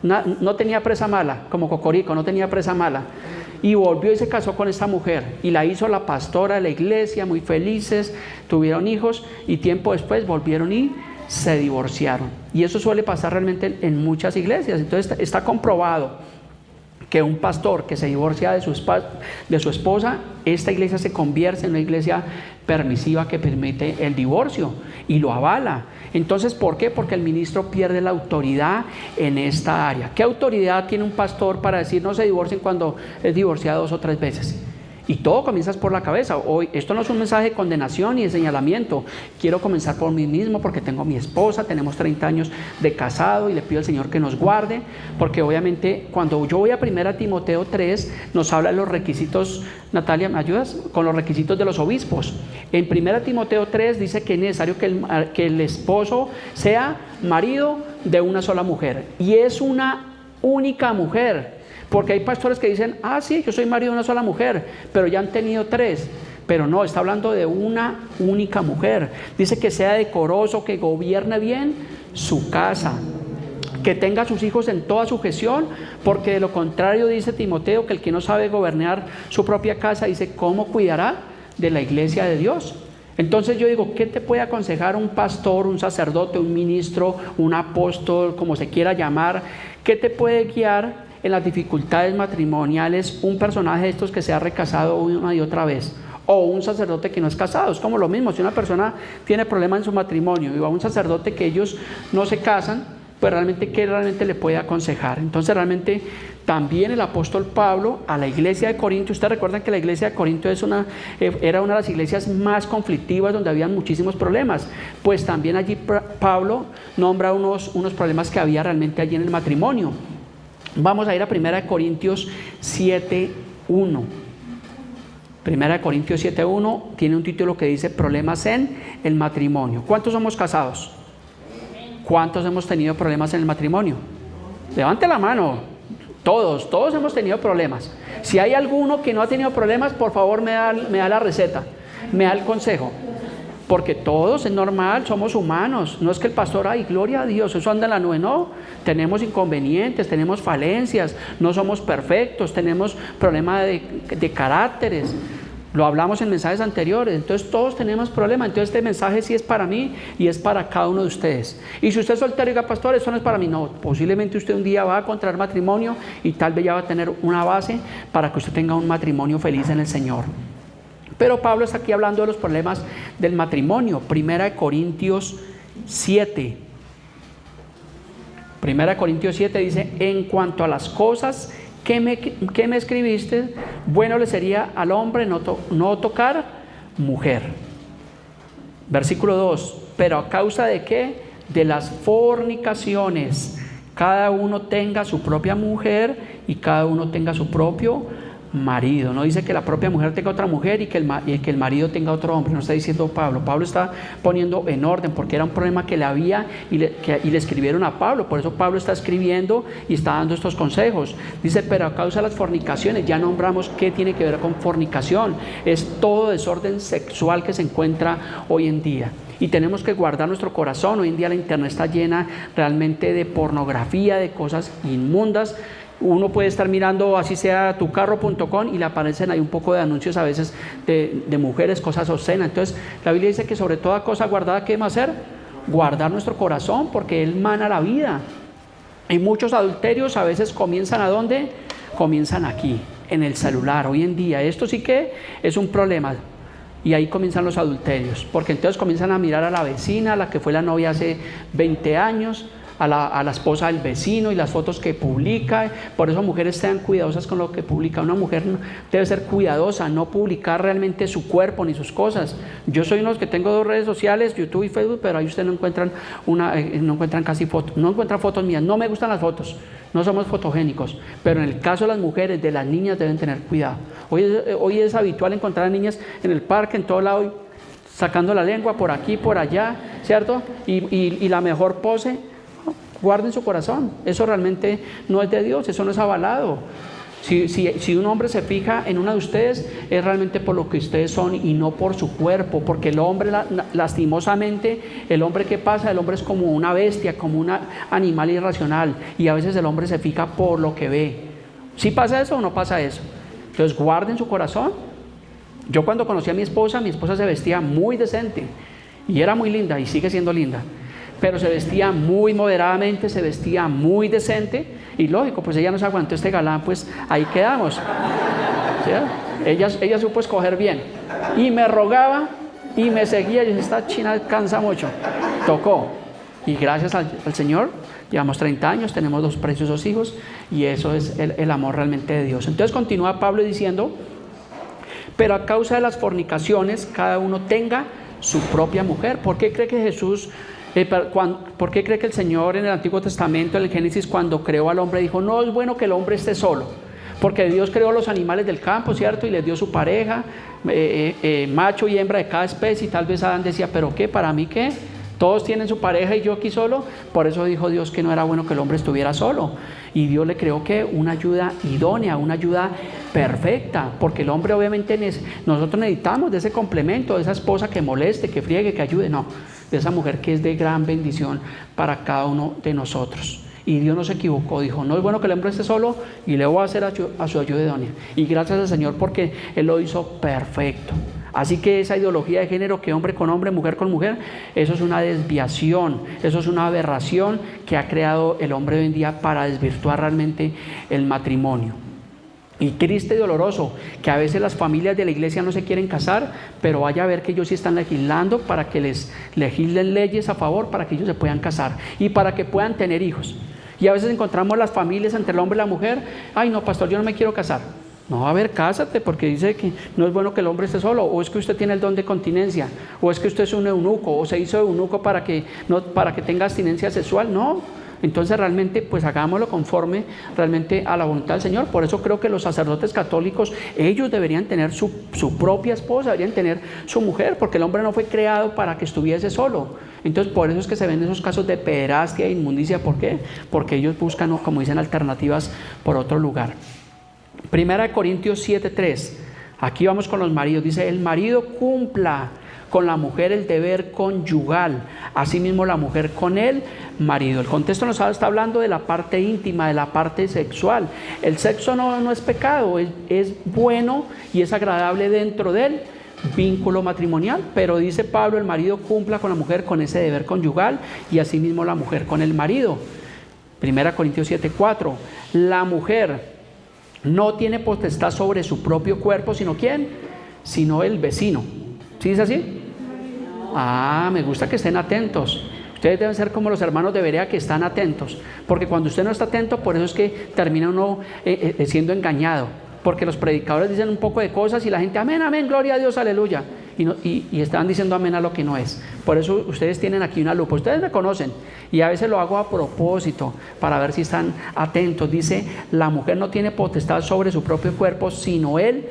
no tenía presa mala, como Cocorico, no tenía presa mala, y volvió y se casó con esta mujer y la hizo la pastora de la iglesia, muy felices, tuvieron hijos y tiempo después volvieron y se divorciaron. Y eso suele pasar realmente en muchas iglesias. Entonces está comprobado que un pastor que se divorcia de su esposa, esta iglesia se convierte en una iglesia permisiva que permite el divorcio y lo avala. Entonces, ¿por qué? Porque el ministro pierde la autoridad en esta área. ¿Qué autoridad tiene un pastor para decir no se divorcien cuando es divorciado 2 o 3 veces? Y todo comienza por la cabeza. Hoy, esto no es un mensaje de condenación ni de señalamiento. Quiero comenzar por mí mismo porque tengo mi esposa, tenemos 30 años de casado y le pido al Señor que nos guarde. Porque obviamente cuando yo voy a 1 Timoteo 3 nos habla de los requisitos. Natalia, ¿me ayudas? Con los requisitos de los obispos. En 1 Timoteo 3 dice que es necesario que el esposo sea marido de una sola mujer. Y es una única mujer. Porque hay pastores que dicen, sí, yo soy marido de una sola mujer, pero ya han tenido 3. Pero no, está hablando de una única mujer. Dice que sea decoroso, que gobierne bien su casa, que tenga a sus hijos en toda sujeción, porque de lo contrario dice Timoteo que el que no sabe gobernar su propia casa, dice, ¿cómo cuidará de la iglesia de Dios? Entonces yo digo, ¿qué te puede aconsejar un pastor, un sacerdote, un ministro, un apóstol, como se quiera llamar? ¿Qué te puede guiar en las dificultades matrimoniales un personaje de estos que se ha recasado una y otra vez? O un sacerdote que no es casado. Es como lo mismo, si una persona tiene problemas en su matrimonio y va a un sacerdote que ellos no se casan, pues realmente, ¿qué realmente le puede aconsejar? Entonces realmente también el apóstol Pablo a la iglesia de Corinto, ustedes recuerdan que la iglesia de Corinto era una de las iglesias más conflictivas donde habían muchísimos problemas, pues también allí Pablo nombra unos problemas que había realmente allí en el matrimonio. Vamos a ir a 1 Corintios 7:1. 1 Corintios 7:1 tiene un título que dice problemas en el matrimonio. ¿Cuántos somos casados? ¿Cuántos hemos tenido problemas en el matrimonio? Levante la mano. Todos hemos tenido problemas. Si hay alguno que no ha tenido problemas, por favor me da la receta, me da el consejo. Porque todos es normal, somos humanos. No es que el pastor, gloria a Dios, eso anda en la nube. No, tenemos inconvenientes, tenemos falencias, no somos perfectos, tenemos problemas de caracteres. Lo hablamos en mensajes anteriores. Entonces todos tenemos problemas. Entonces este mensaje sí es para mí y es para cada uno de ustedes. Y si usted es soltero y diga, pastor, eso no es para mí. No, posiblemente usted un día va a contraer matrimonio y tal vez ya va a tener una base para que usted tenga un matrimonio feliz en el Señor. Pero Pablo está aquí hablando de los problemas del matrimonio. 1 Corintios 7. 1 Corintios 7 dice, en cuanto a las cosas que me escribiste, bueno le sería al hombre no tocar mujer. Versículo 2, pero a causa de ¿qué? De las fornicaciones, cada uno tenga su propia mujer y cada uno tenga su propio marido. No dice que la propia mujer tenga otra mujer y que el marido tenga otro hombre. No está diciendo Pablo. Pablo está poniendo en orden porque era un problema que le había y le escribieron a Pablo. Por eso Pablo está escribiendo y está dando estos consejos. Dice, pero a causa de las fornicaciones, ya nombramos qué tiene que ver con fornicación. Es todo desorden sexual que se encuentra hoy en día. Y tenemos que guardar nuestro corazón. Hoy en día la internet está llena realmente de pornografía, de cosas inmundas. Uno puede estar mirando, así sea tucarro.com, y le aparecen ahí un poco de anuncios a veces de mujeres, cosas obscenas. Entonces la Biblia dice que sobre toda cosa guardada, ¿qué debemos hacer? Guardar nuestro corazón, porque Él mana la vida. Y muchos adulterios a veces comienzan ¿a dónde? Comienzan aquí, en el celular. Hoy en día esto sí que es un problema. Y ahí comienzan los adulterios, porque entonces comienzan a mirar a la vecina, a la que fue la novia hace 20 años, a la esposa del vecino y las fotos que publica. Por eso mujeres sean cuidadosas con lo que publica. Una mujer debe ser cuidadosa, no publicar realmente su cuerpo ni sus cosas. Yo soy uno de los que tengo 2 redes sociales, YouTube y Facebook, pero ahí ustedes no encuentran casi fotos, no encuentran fotos mías. No me gustan las fotos, no somos fotogénicos, pero en el caso de las mujeres, de las niñas, deben tener cuidado. Hoy es habitual encontrar a niñas en el parque, en todo lado, sacando la lengua por aquí, por allá, ¿cierto? Y la mejor pose. Guarden su corazón, eso realmente no es de Dios, eso no es avalado. Si un hombre se fija en una de ustedes, es realmente por lo que ustedes son y no por su cuerpo, porque el hombre, lastimosamente, el hombre ¿qué pasa? El hombre es como una bestia, como un animal irracional, y a veces el hombre se fija por lo que ve. ¿Sí pasa eso o no pasa eso? Entonces guarden su corazón. Yo cuando conocí a mi esposa se vestía muy decente y era muy linda y sigue siendo linda. pero se vestía muy moderadamente, se vestía muy decente, y lógico, pues ella no se aguantó este galán, pues ahí quedamos. ¿Sí? Ella supo escoger bien, y me rogaba, y me seguía, y dije, esta china cansa mucho, tocó, y gracias al Señor, llevamos 30 años, tenemos 2 preciosos hijos, y eso es el amor realmente de Dios. Entonces continúa Pablo diciendo, pero a causa de las fornicaciones, cada uno tenga su propia mujer. ¿Por qué cree que Jesús, por qué cree que el Señor en el Antiguo Testamento, en el Génesis, cuando creó al hombre, dijo, no es bueno que el hombre esté solo? Porque Dios creó los animales del campo, ¿cierto? Y les dio su pareja, macho y hembra de cada especie, y tal vez Adán decía, ¿pero qué? ¿Para mí qué? Todos tienen su pareja y yo aquí solo. Por eso dijo Dios que no era bueno que el hombre estuviera solo. Y Dios le creó que una ayuda idónea, una ayuda perfecta, porque el hombre obviamente nosotros necesitamos de ese complemento, de esa esposa que moleste, que friegue, que ayude, no, de esa mujer que es de gran bendición para cada uno de nosotros. Y Dios no se equivocó, dijo, no es bueno que el hombre esté solo, y le voy a hacer a su ayuda idónea. Y gracias al Señor porque Él lo hizo perfecto. Así que esa ideología de género, que hombre con hombre, mujer con mujer, eso es una desviación, eso es una aberración que ha creado el hombre hoy en día para desvirtuar realmente el matrimonio. Y triste y doloroso que a veces las familias de la iglesia no se quieren casar, pero vaya a ver que ellos sí están legislando para que les legislen leyes a favor para que ellos se puedan casar y para que puedan tener hijos. Y a veces encontramos las familias entre el hombre y la mujer, ay no, pastor, yo no me quiero casar. No, a ver, cásate, porque dice que no es bueno que el hombre esté solo, o es que usted tiene el don de continencia, o es que usted es un eunuco, o se hizo eunuco para que tenga abstinencia sexual. No, entonces realmente pues hagámoslo conforme realmente a la voluntad del Señor. Por eso creo que los sacerdotes católicos, ellos deberían tener su propia esposa, deberían tener su mujer, porque el hombre no fue creado para que estuviese solo. Entonces por eso es que se ven esos casos de pederastia e inmundicia. ¿Por qué? Porque ellos buscan, como dicen, alternativas por otro lugar. 1 Corintios 7:3, aquí vamos con los maridos, dice, el marido cumpla con la mujer el deber conyugal, asimismo la mujer con el marido. El contexto nos está hablando de la parte íntima, de la parte sexual. El sexo no es pecado, es bueno y es agradable dentro del vínculo matrimonial, pero dice Pablo, el marido cumpla con la mujer con ese deber conyugal y asimismo la mujer con el marido. 1 Corintios 7:4, la mujer no tiene potestad sobre su propio cuerpo, sino ¿quién? Sino el vecino. ¿Sí es así? Ah, me gusta que estén atentos. Ustedes deben ser como los hermanos de Berea, que están atentos, porque cuando usted no está atento, por eso es que termina uno siendo engañado, porque los predicadores dicen un poco de cosas y la gente, amén, amén, gloria a Dios, aleluya, y están diciendo amén a lo que no es. Por eso ustedes tienen aquí una lupa, ustedes me conocen, y a veces lo hago a propósito para ver si están atentos. Dice, la mujer no tiene potestad sobre su propio cuerpo, sino el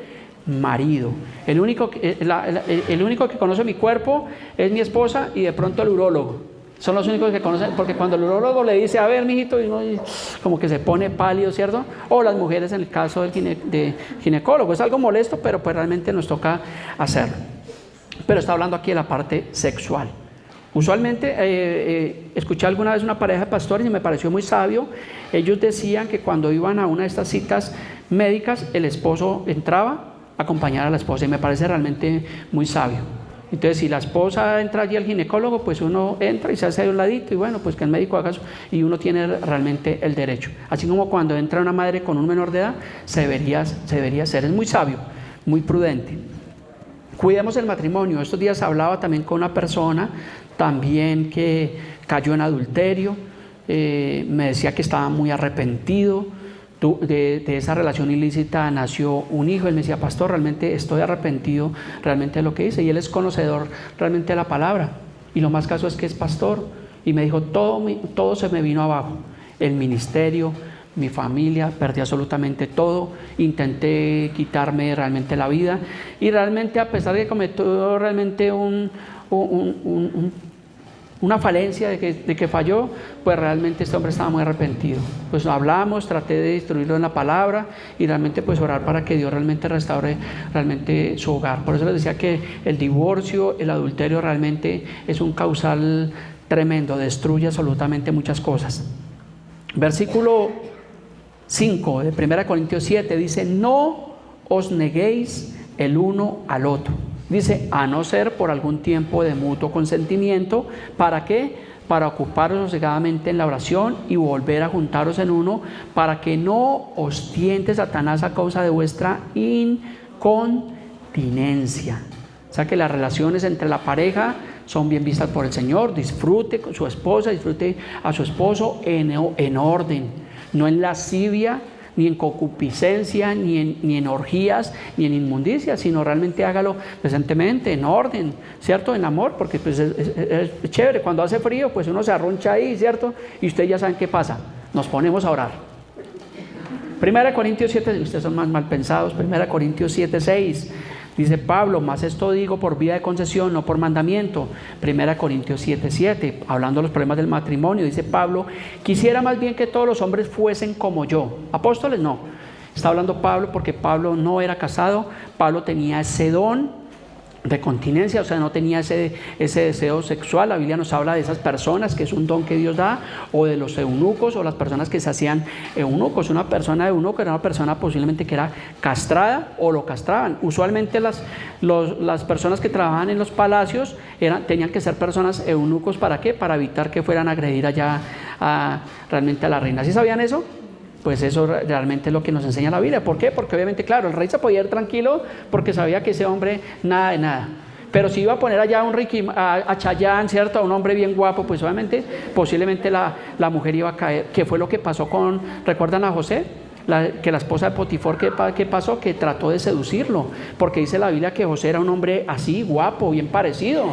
marido. El único que conoce mi cuerpo es mi esposa y de pronto el urólogo. Son los únicos que conocen, porque cuando el urólogo le dice, a ver, mijito, y uno como que se pone pálido, ¿cierto? O las mujeres en el caso del ginecólogo. Es algo molesto, pero pues realmente nos toca hacerlo. Pero está hablando aquí de la parte sexual. Usualmente escuché alguna vez una pareja de pastores y me pareció muy sabio. Ellos decían que cuando iban a una de estas citas médicas, el esposo entraba a acompañar a la esposa, y me parece realmente muy sabio. Entonces, si la esposa entra allí al ginecólogo, pues uno entra y se hace de un ladito, y bueno, pues que el médico haga eso, y uno tiene realmente el derecho. Así como cuando entra una madre con un menor de edad, se debería hacer. Es muy sabio, muy prudente. Cuidemos el matrimonio. Estos días hablaba también con una persona también que cayó en adulterio, me decía que estaba muy arrepentido. De esa relación ilícita nació un hijo. Él me decía, pastor, realmente estoy arrepentido realmente de lo que hice, y él es conocedor realmente de la palabra, y lo más caso es que es pastor, y me dijo, todo se me vino abajo, el ministerio, mi familia, perdí absolutamente todo, intenté quitarme realmente la vida, y realmente a pesar de que cometió realmente una falencia de que falló, pues realmente este hombre estaba muy arrepentido. Pues hablamos, traté de instruirlo en la palabra y realmente pues orar para que Dios realmente restaure realmente su hogar. Por eso les decía que el divorcio, el adulterio realmente es un causal tremendo, destruye absolutamente muchas cosas. Versículo 5 de 1 Corintios 7 dice, no os neguéis el uno al otro. Dice, a no ser por algún tiempo de mutuo consentimiento. ¿Para qué? Para ocuparos sosegadamente en la oración y volver a juntaros en uno, para que no os tiente Satanás a causa de vuestra incontinencia. O sea que las relaciones entre la pareja son bien vistas por el Señor. Disfrute con su esposa, disfrute a su esposo en orden, no en lascivia, ni en concupiscencia, ni en orgías, ni en inmundicias, sino realmente hágalo decentemente, en orden, ¿cierto? En amor, porque pues es chévere, cuando hace frío, pues uno se arruncha ahí, ¿cierto? Y ustedes ya saben qué pasa, nos ponemos a orar. 1 Corintios 7, ustedes son más mal pensados, 1 Corintios 7, 6, dice Pablo, mas esto digo por vía de concesión, no por mandamiento. 1 Corintios 7, 7, hablando de los problemas del matrimonio, dice Pablo, quisiera más bien que todos los hombres fuesen como yo. Apóstoles no, está hablando Pablo porque Pablo no era casado, Pablo tenía ese don de continencia, o sea, no tenía ese deseo sexual. La Biblia nos habla de esas personas, que es un don que Dios da, o de los eunucos, o las personas que se hacían eunucos. Una persona eunuco era una persona posiblemente que era castrada o lo castraban. Usualmente las personas que trabajaban en los palacios tenían que ser personas eunucos. ¿Para qué? Para evitar que fueran a agredir allá realmente a la reina. ¿Sí sabían eso? Pues eso realmente es lo que nos enseña la Biblia. ¿Por qué? Porque obviamente, claro, el rey se podía ir tranquilo porque sabía que ese hombre nada de nada. Pero si iba a poner allá a Chayanne, ¿cierto? A un hombre bien guapo, pues obviamente, posiblemente la mujer iba a caer. ¿Qué fue lo que pasó recuerdan a José? Que la esposa de Potifar, ¿qué pasó? Que trató de seducirlo, porque dice la Biblia que José era un hombre así, guapo, bien parecido.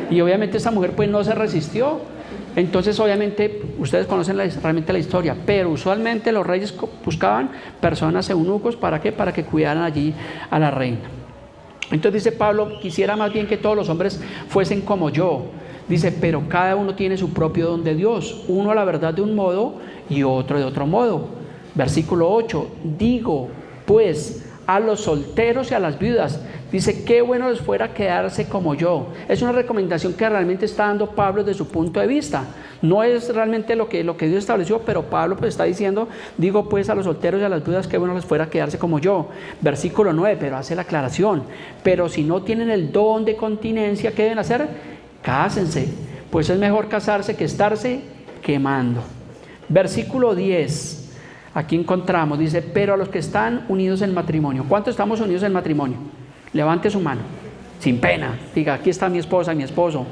Y obviamente esa mujer pues no se resistió. Entonces obviamente ustedes conocen realmente la historia, pero usualmente los reyes buscaban personas eunucos. ¿Para qué? Para que cuidaran allí a la reina. Entonces dice Pablo, quisiera más bien que todos los hombres fuesen como yo. Dice, pero cada uno tiene su propio don de Dios, uno a la verdad de un modo y otro de otro modo. Versículo 8, digo pues a los solteros y a las viudas, dice, qué bueno les fuera quedarse como yo. Es una recomendación que realmente está dando Pablo desde su punto de vista. No es realmente lo que Dios estableció, pero Pablo pues está diciendo, digo pues a los solteros y a las viudas, qué bueno les fuera quedarse como yo. Versículo 9, pero hace la aclaración, pero si no tienen el don de continencia, ¿qué deben hacer? Cásense, pues es mejor casarse que estarse quemando. Versículo 10. Aquí encontramos, dice, pero a los que están unidos en matrimonio. ¿Cuántos estamos unidos en matrimonio? Levante su mano, sin pena, diga, aquí está mi esposa, mi esposo.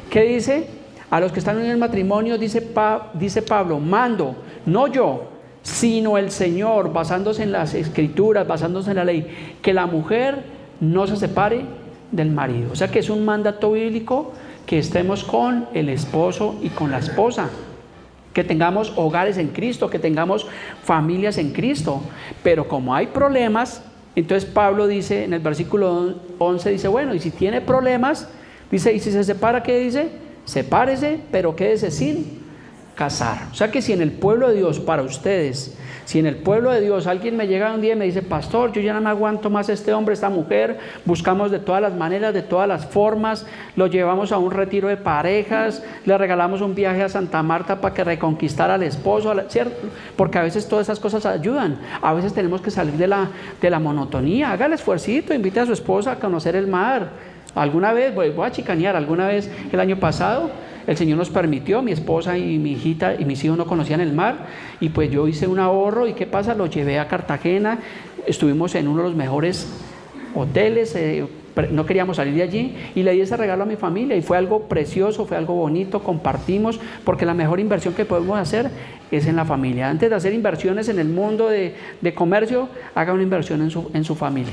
¿Qué dice? A los que están unidos en matrimonio, dice Pablo, mando, no yo, sino el Señor, basándose en las Escrituras, basándose en la ley, que la mujer no se separe del marido. O sea que es un mandato bíblico que estemos con el esposo y con la esposa, que tengamos hogares en Cristo, que tengamos familias en Cristo. Pero como hay problemas, entonces Pablo dice en el versículo 11, dice, bueno, y si tiene problemas, dice, y si se separa, ¿qué dice? Sepárese, pero quédese sin casar. O sea que si en el pueblo de Dios, para ustedes, si en el pueblo de Dios alguien me llega un día y me dice, pastor, yo ya no me aguanto más este hombre, esta mujer, buscamos de todas las maneras, de todas las formas, lo llevamos a un retiro de parejas, le regalamos un viaje a Santa Marta para que reconquistara al esposo, ¿cierto? Porque a veces todas esas cosas ayudan. A veces tenemos que salir de la monotonía. Haga el esfuercito, invite a su esposa a conocer el mar. Alguna vez, voy a chicanear, alguna vez el año pasado el Señor nos permitió, mi esposa y mi hijita y mis hijos no conocían el mar, y pues yo hice un ahorro, y ¿qué pasa? Los llevé a Cartagena, estuvimos en uno de los mejores hoteles, no queríamos salir de allí, y le di ese regalo a mi familia, y fue algo precioso, fue algo bonito, compartimos, porque la mejor inversión que podemos hacer es en la familia. Antes de hacer inversiones en el mundo de comercio, haga una inversión en su familia.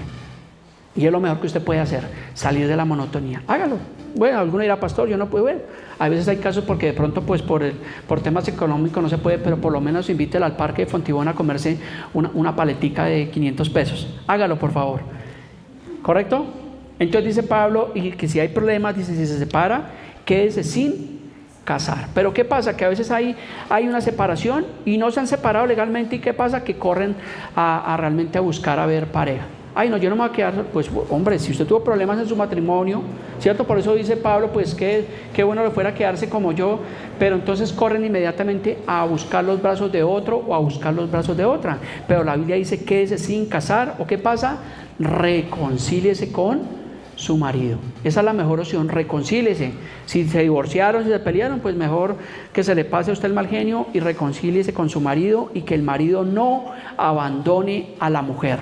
Y es lo mejor que usted puede hacer, salir de la monotonía. Hágalo. Bueno, alguno dirá, pastor, yo no puedo ver. A veces hay casos porque de pronto pues por temas económicos no se puede, pero por lo menos invítela al parque de Fontibón a comerse una paletica de 500 pesos. Hágalo, por favor. ¿Correcto? Entonces dice Pablo, y que si hay problemas, dice, si se separa, quédese sin casar. Pero ¿qué pasa? Que a veces hay una separación y no se han separado legalmente, y ¿qué pasa? Que corren realmente a buscar a ver pareja. Ay, no, yo no me voy a quedar. Pues hombre, si usted tuvo problemas en su matrimonio, ¿cierto? Por eso dice Pablo, pues qué bueno le fuera quedarse como yo, pero entonces corren inmediatamente a buscar los brazos de otro o a buscar los brazos de otra. Pero la Biblia dice, quédese sin casar, ¿o qué pasa? Reconcíliese con su marido. Esa es la mejor opción, reconcíliese. Si se divorciaron, si se pelearon, pues mejor que se le pase a usted el mal genio y reconcíliese con su marido y que el marido no abandone a la mujer.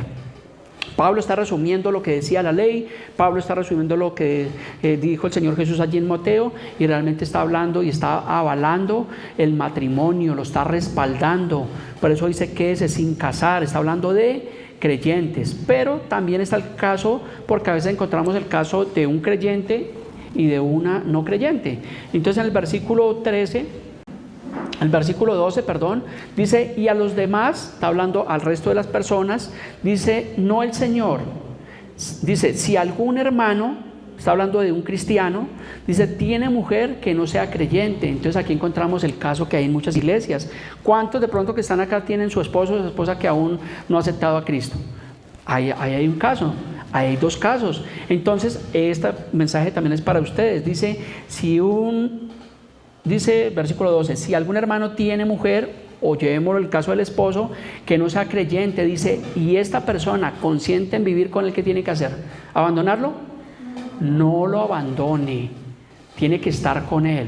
Pablo está resumiendo lo que decía la ley, Pablo está resumiendo lo que dijo el Señor Jesús allí en Mateo, y realmente está hablando y está avalando el matrimonio, lo está respaldando. Por eso dice quédese sin casar, está hablando de creyentes, pero también está el caso, porque a veces encontramos el caso de un creyente y de una no creyente. Entonces en el versículo 12, dice, y a los demás, está hablando al resto de las personas, dice, no el Señor, dice, si algún hermano, está hablando de un cristiano, dice, tiene mujer que no sea creyente. Entonces aquí encontramos el caso que hay en muchas iglesias. ¿Cuántos de pronto que están acá tienen su esposo o su esposa que aún no ha aceptado a Cristo? Ahí hay un caso, hay dos casos. Entonces este mensaje también es para ustedes. Dice, versículo 12, si algún hermano tiene mujer, o llevémoslo el caso del esposo, que no sea creyente, dice, y esta persona consiente en vivir con el, que tiene que hacer, ¿abandonarlo? No lo abandone, tiene que estar con él.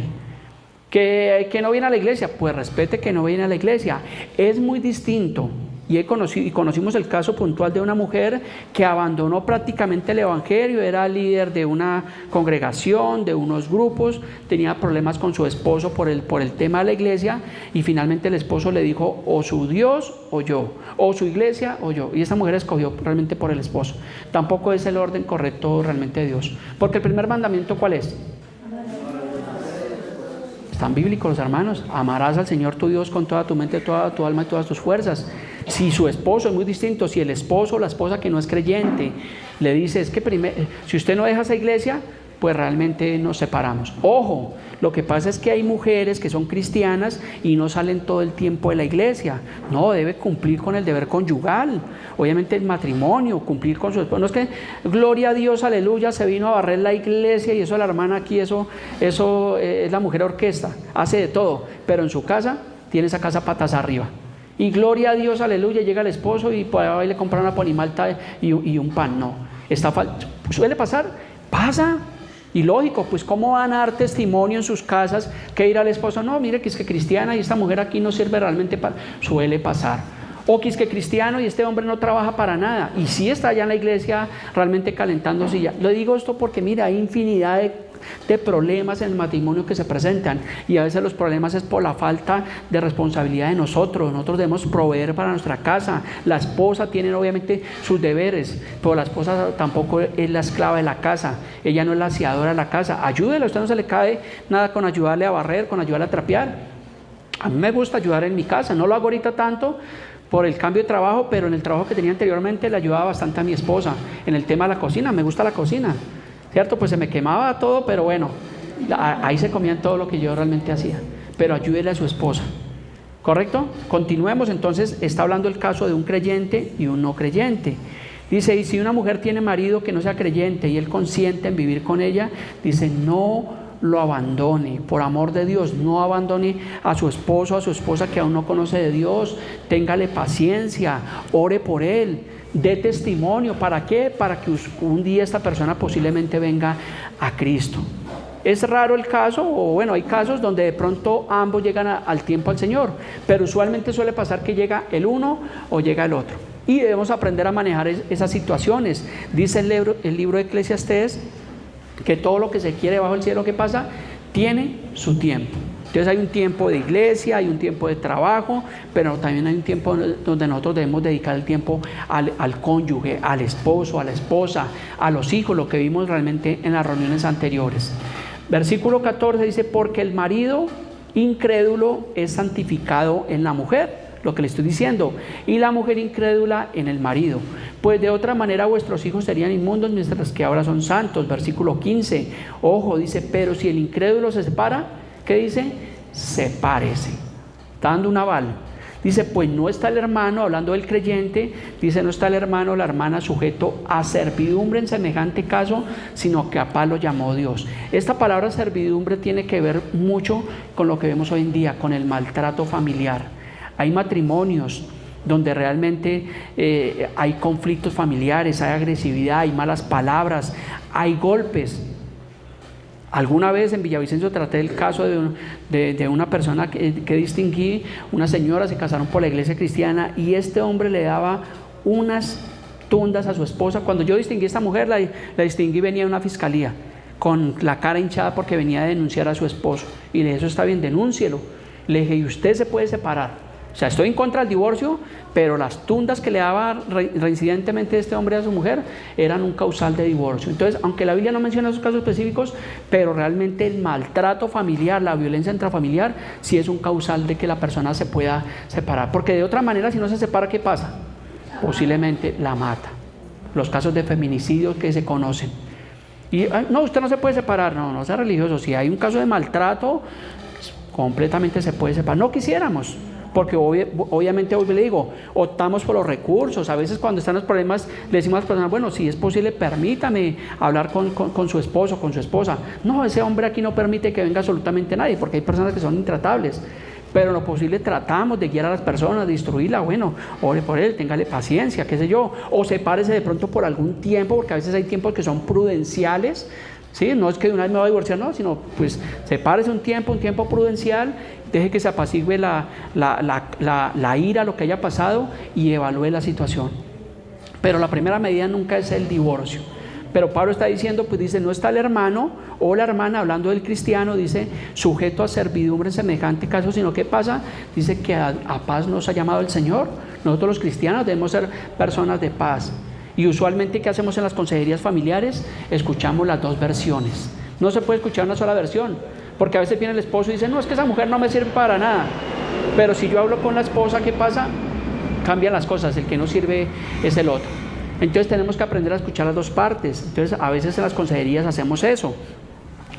¿Que no viene a la iglesia? Pues respete que no viene a la iglesia. Es muy distinto. Y conocimos el caso puntual de una mujer que abandonó prácticamente el evangelio, era líder de una congregación, de unos grupos, tenía problemas con su esposo por el tema de la iglesia, y finalmente el esposo le dijo, o su Dios o yo, o su iglesia o yo, y esta mujer escogió realmente por el esposo. Tampoco es el orden correcto realmente de Dios, porque el primer mandamiento, ¿cuál es? Están bíblicos los hermanos, amarás al Señor tu Dios con toda tu mente, toda tu alma y todas tus fuerzas. Si su esposo es muy distinto, si el esposo o la esposa que no es creyente le dice, es que si usted no deja esa iglesia, pues realmente nos separamos. Ojo, lo que pasa es que hay mujeres que son cristianas y no salen todo el tiempo de la iglesia. No, debe cumplir con el deber conyugal, obviamente el matrimonio, cumplir con su esposo. No es que, gloria a Dios, aleluya, se vino a barrer la iglesia y eso la hermana aquí, eso es la mujer orquesta, hace de todo, pero en su casa tiene esa casa patas arriba. Y gloria a Dios, aleluya, llega el esposo y por ahí le compra una ponimalta y un pan. No, suele pasar, pasa. Y lógico, pues cómo van a dar testimonio en sus casas que ir al esposo, no, mire que es que cristiana y esta mujer aquí no sirve realmente para, suele pasar. O que es que cristiano y este hombre no trabaja para nada, y sí está allá en la iglesia realmente calentándose ya. Le digo esto porque mira, hay infinidad de problemas en el matrimonio que se presentan, y a veces los problemas es por la falta de responsabilidad de nosotros. Nosotros debemos proveer para nuestra casa. La esposa tiene obviamente sus deberes, pero la esposa tampoco es la esclava de la casa, ella no es la aseadora de la casa. Ayúdela, a usted no se le cae nada con ayudarle a barrer, con ayudarle a trapear. A mí me gusta ayudar en mi casa, no lo hago ahorita tanto por el cambio de trabajo, pero en el trabajo que tenía anteriormente le ayudaba bastante a mi esposa en el tema de la cocina. Me gusta la cocina, ¿cierto? Pues se me quemaba todo, pero bueno, ahí se comían todo lo que yo realmente hacía. Pero ayúdele a su esposa, ¿correcto? Continuemos. Entonces está hablando el caso de un creyente y un no creyente. Dice, y si una mujer tiene marido que no sea creyente y él consiente en vivir con ella, dice, no lo abandone, por amor de Dios, no abandone a su esposo, a su esposa que aún no conoce de Dios. Téngale paciencia, ore por él, dé testimonio. ¿Para qué? Para que un día esta persona posiblemente venga a Cristo. Es raro el caso, o bueno, hay casos donde de pronto ambos llegan al tiempo al Señor, pero usualmente suele pasar que llega el uno o llega el otro, y debemos aprender a manejar esas situaciones. Dice el libro de Eclesiastés que todo lo que se quiere bajo el cielo, ¿qué pasa? Tiene su tiempo. Entonces hay un tiempo de iglesia, hay un tiempo de trabajo, pero también hay un tiempo donde nosotros debemos dedicar el tiempo al cónyuge, al esposo, a la esposa, a los hijos, lo que vimos realmente en las reuniones anteriores. Versículo 14 dice, porque el marido incrédulo es santificado en la mujer, lo que le estoy diciendo, y la mujer incrédula en el marido, pues de otra manera vuestros hijos serían inmundos mientras que ahora son santos. Versículo 15, ojo, dice, pero si el incrédulo se separa, ¿qué dice? Sepárese, está dando un aval. Dice, pues no está el hermano, hablando del creyente, dice, no está el hermano o la hermana sujeto a servidumbre en semejante caso, sino que a paz lo llamó Dios. Esta palabra servidumbre tiene que ver mucho con lo que vemos hoy en día, con el maltrato familiar. Hay matrimonios donde realmente hay conflictos familiares, hay agresividad, hay malas palabras, hay golpes. Alguna vez en Villavicencio traté el caso de una persona que distinguí, una señora, se casaron por la iglesia cristiana y este hombre le daba unas tundas a su esposa. Cuando yo distinguí a esta mujer, la distinguí, venía de una fiscalía con la cara hinchada porque venía a denunciar a su esposo. Y le dije, eso está bien, denúncielo. Le dije, y usted se puede separar. O sea, estoy en contra del divorcio, pero las tundas que le daba reincidentemente este hombre a su mujer eran un causal de divorcio. Entonces, aunque la Biblia no menciona esos casos específicos, pero realmente el maltrato familiar, la violencia intrafamiliar, sí es un causal de que la persona se pueda separar. Porque de otra manera, si no se separa, ¿qué pasa? Posiblemente la mata. Los casos de feminicidio que se conocen. Y no, usted no se puede separar, no sea religioso. Si hay un caso de maltrato, completamente se puede separar. No quisiéramos. Porque obviamente hoy le digo, optamos por los recursos. A veces cuando están los problemas le decimos a las personas, bueno, si es posible, permítame hablar con su esposo, con su esposa. No, ese hombre aquí no permite que venga absolutamente nadie, porque hay personas que son intratables. Pero en lo posible tratamos de guiar a las personas, de instruirla, bueno, ore por él, téngale paciencia, qué sé yo. O sepárese de pronto por algún tiempo, porque a veces hay tiempos que son prudenciales. ¿Sí? No es que de una vez me voy a divorciar, no, sino pues sepárese un tiempo prudencial, deje que se apacigüe la ira, lo que haya pasado y evalúe la situación. Pero la primera medida nunca es el divorcio. Pero Pablo está diciendo, pues dice, no está el hermano o la hermana, hablando del cristiano, dice, sujeto a servidumbre en semejante caso, sino ¿qué pasa? Dice que a paz nos ha llamado el Señor. Nosotros los cristianos debemos ser personas de paz. Y usualmente, ¿qué hacemos en las consejerías familiares? Escuchamos las dos versiones. No se puede escuchar una sola versión, porque a veces viene el esposo y dice, no, es que esa mujer no me sirve para nada. Pero si yo hablo con la esposa, ¿qué pasa? Cambian las cosas, el que no sirve es el otro. Entonces tenemos que aprender a escuchar las dos partes. Entonces a veces en las consejerías hacemos eso.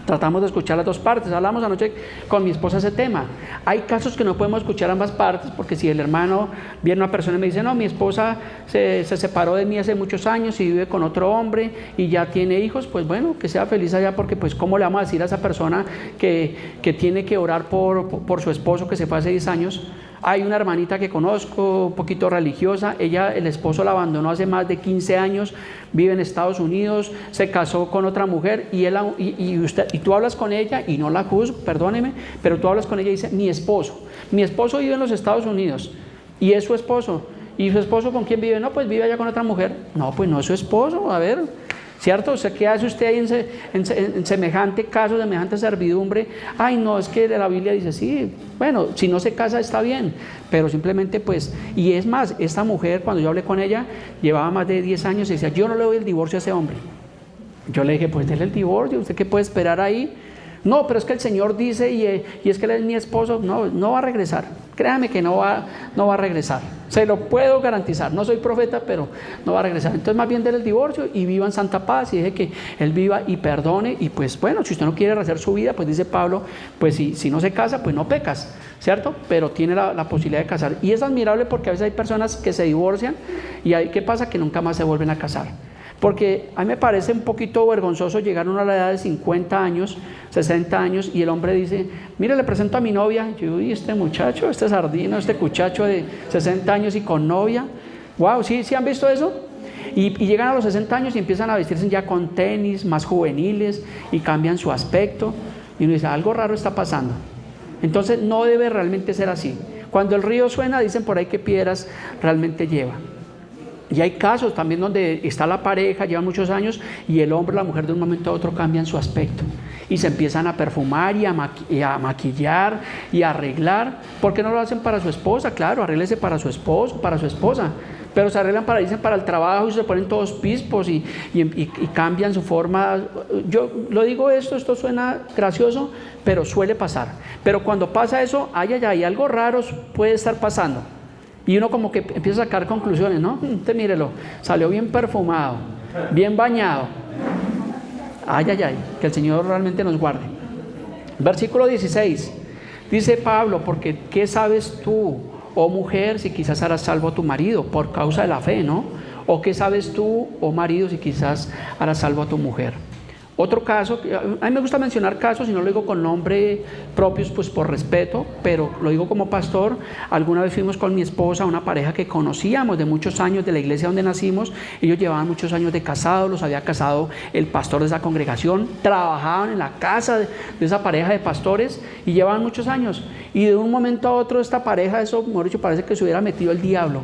Tratamos de escuchar las dos partes. Hablamos anoche con mi esposa ese tema. Hay casos que no podemos escuchar ambas partes, porque si el hermano viene una persona y me dice, no, mi esposa se separó de mí hace muchos años y vive con otro hombre y ya tiene hijos, pues bueno, que sea feliz allá, porque pues ¿cómo le vamos a decir a esa persona que tiene que orar por su esposo que se fue hace 10 años? Hay una hermanita que conozco, un poquito religiosa, el esposo la abandonó hace más de 15 años, vive en Estados Unidos, se casó con otra mujer y tú hablas con ella, y no la juzgo, perdóneme, pero tú hablas con ella y dice, mi esposo vive en los Estados Unidos y es su esposo. ¿Y su esposo con quién vive? No, pues vive allá con otra mujer. No, pues no es su esposo, a ver, ¿cierto? O sea, ¿qué hace usted ahí en semejante caso, semejante servidumbre? Ay, no, es que la Biblia dice, sí, bueno, si no se casa está bien, pero simplemente pues, y es más, esta mujer, cuando yo hablé con ella, llevaba más de 10 años y decía, yo no le doy el divorcio a ese hombre. Yo le dije, pues déle el divorcio, ¿usted qué puede esperar ahí? No, pero es que el Señor dice, y es que él es mi esposo, no va a regresar. Créame que no va a regresar. Se lo puedo garantizar. No soy profeta, pero no va a regresar. Entonces, más bien déle el divorcio y viva en santa paz y deje que él viva y perdone. Y pues bueno, si usted no quiere rehacer su vida, pues dice Pablo, pues si no se casa, pues no pecas, ¿cierto? Pero tiene la posibilidad de casar. Y es admirable porque a veces hay personas que se divorcian y ¿qué pasa? Que nunca más se vuelven a casar. Porque a mí me parece un poquito vergonzoso llegar a la edad de 50 años, 60 años, y el hombre dice, mire, le presento a mi novia. Yo, uy, este muchacho, este sardino, este cuchacho de 60 años y con novia. Wow, ¿sí han visto eso? Y llegan a los 60 años y empiezan a vestirse ya con tenis, más juveniles, y cambian su aspecto. Y uno dice, algo raro está pasando. Entonces no debe realmente ser así. Cuando el río suena, dicen por ahí que piedras realmente lleva. Y hay casos también donde está la pareja, lleva muchos años, y el hombre o la mujer de un momento a otro cambian su aspecto y se empiezan a perfumar y a maquillar y a arreglar. ¿Por qué no lo hacen para su esposa? Claro, arréglese para su esposo, para su esposa. Pero se arreglan para el trabajo y se ponen todos pispos y cambian su forma. Yo lo digo esto suena gracioso, pero suele pasar. Pero cuando pasa eso, hay algo raro puede estar pasando. Y uno como que empieza a sacar conclusiones, ¿no? Usted mírelo, salió bien perfumado, bien bañado. Que el Señor realmente nos guarde. Versículo 16, dice Pablo, porque ¿qué sabes tú, oh mujer, si quizás harás salvo a tu marido por causa de la fe, ¿no? O ¿qué sabes tú, oh marido, si quizás harás salvo a tu mujer? Otro caso, a mí me gusta mencionar casos y no lo digo con nombre propios, pues por respeto, pero lo digo como pastor. Alguna vez fuimos con mi esposa, una pareja que conocíamos de muchos años de la iglesia donde nacimos. Ellos llevaban muchos años de casados, los había casado el pastor de esa congregación, trabajaban en la casa de esa pareja de pastores y llevaban muchos años. Y de un momento a otro esta pareja, eso, mejor dicho, parece que se hubiera metido el diablo.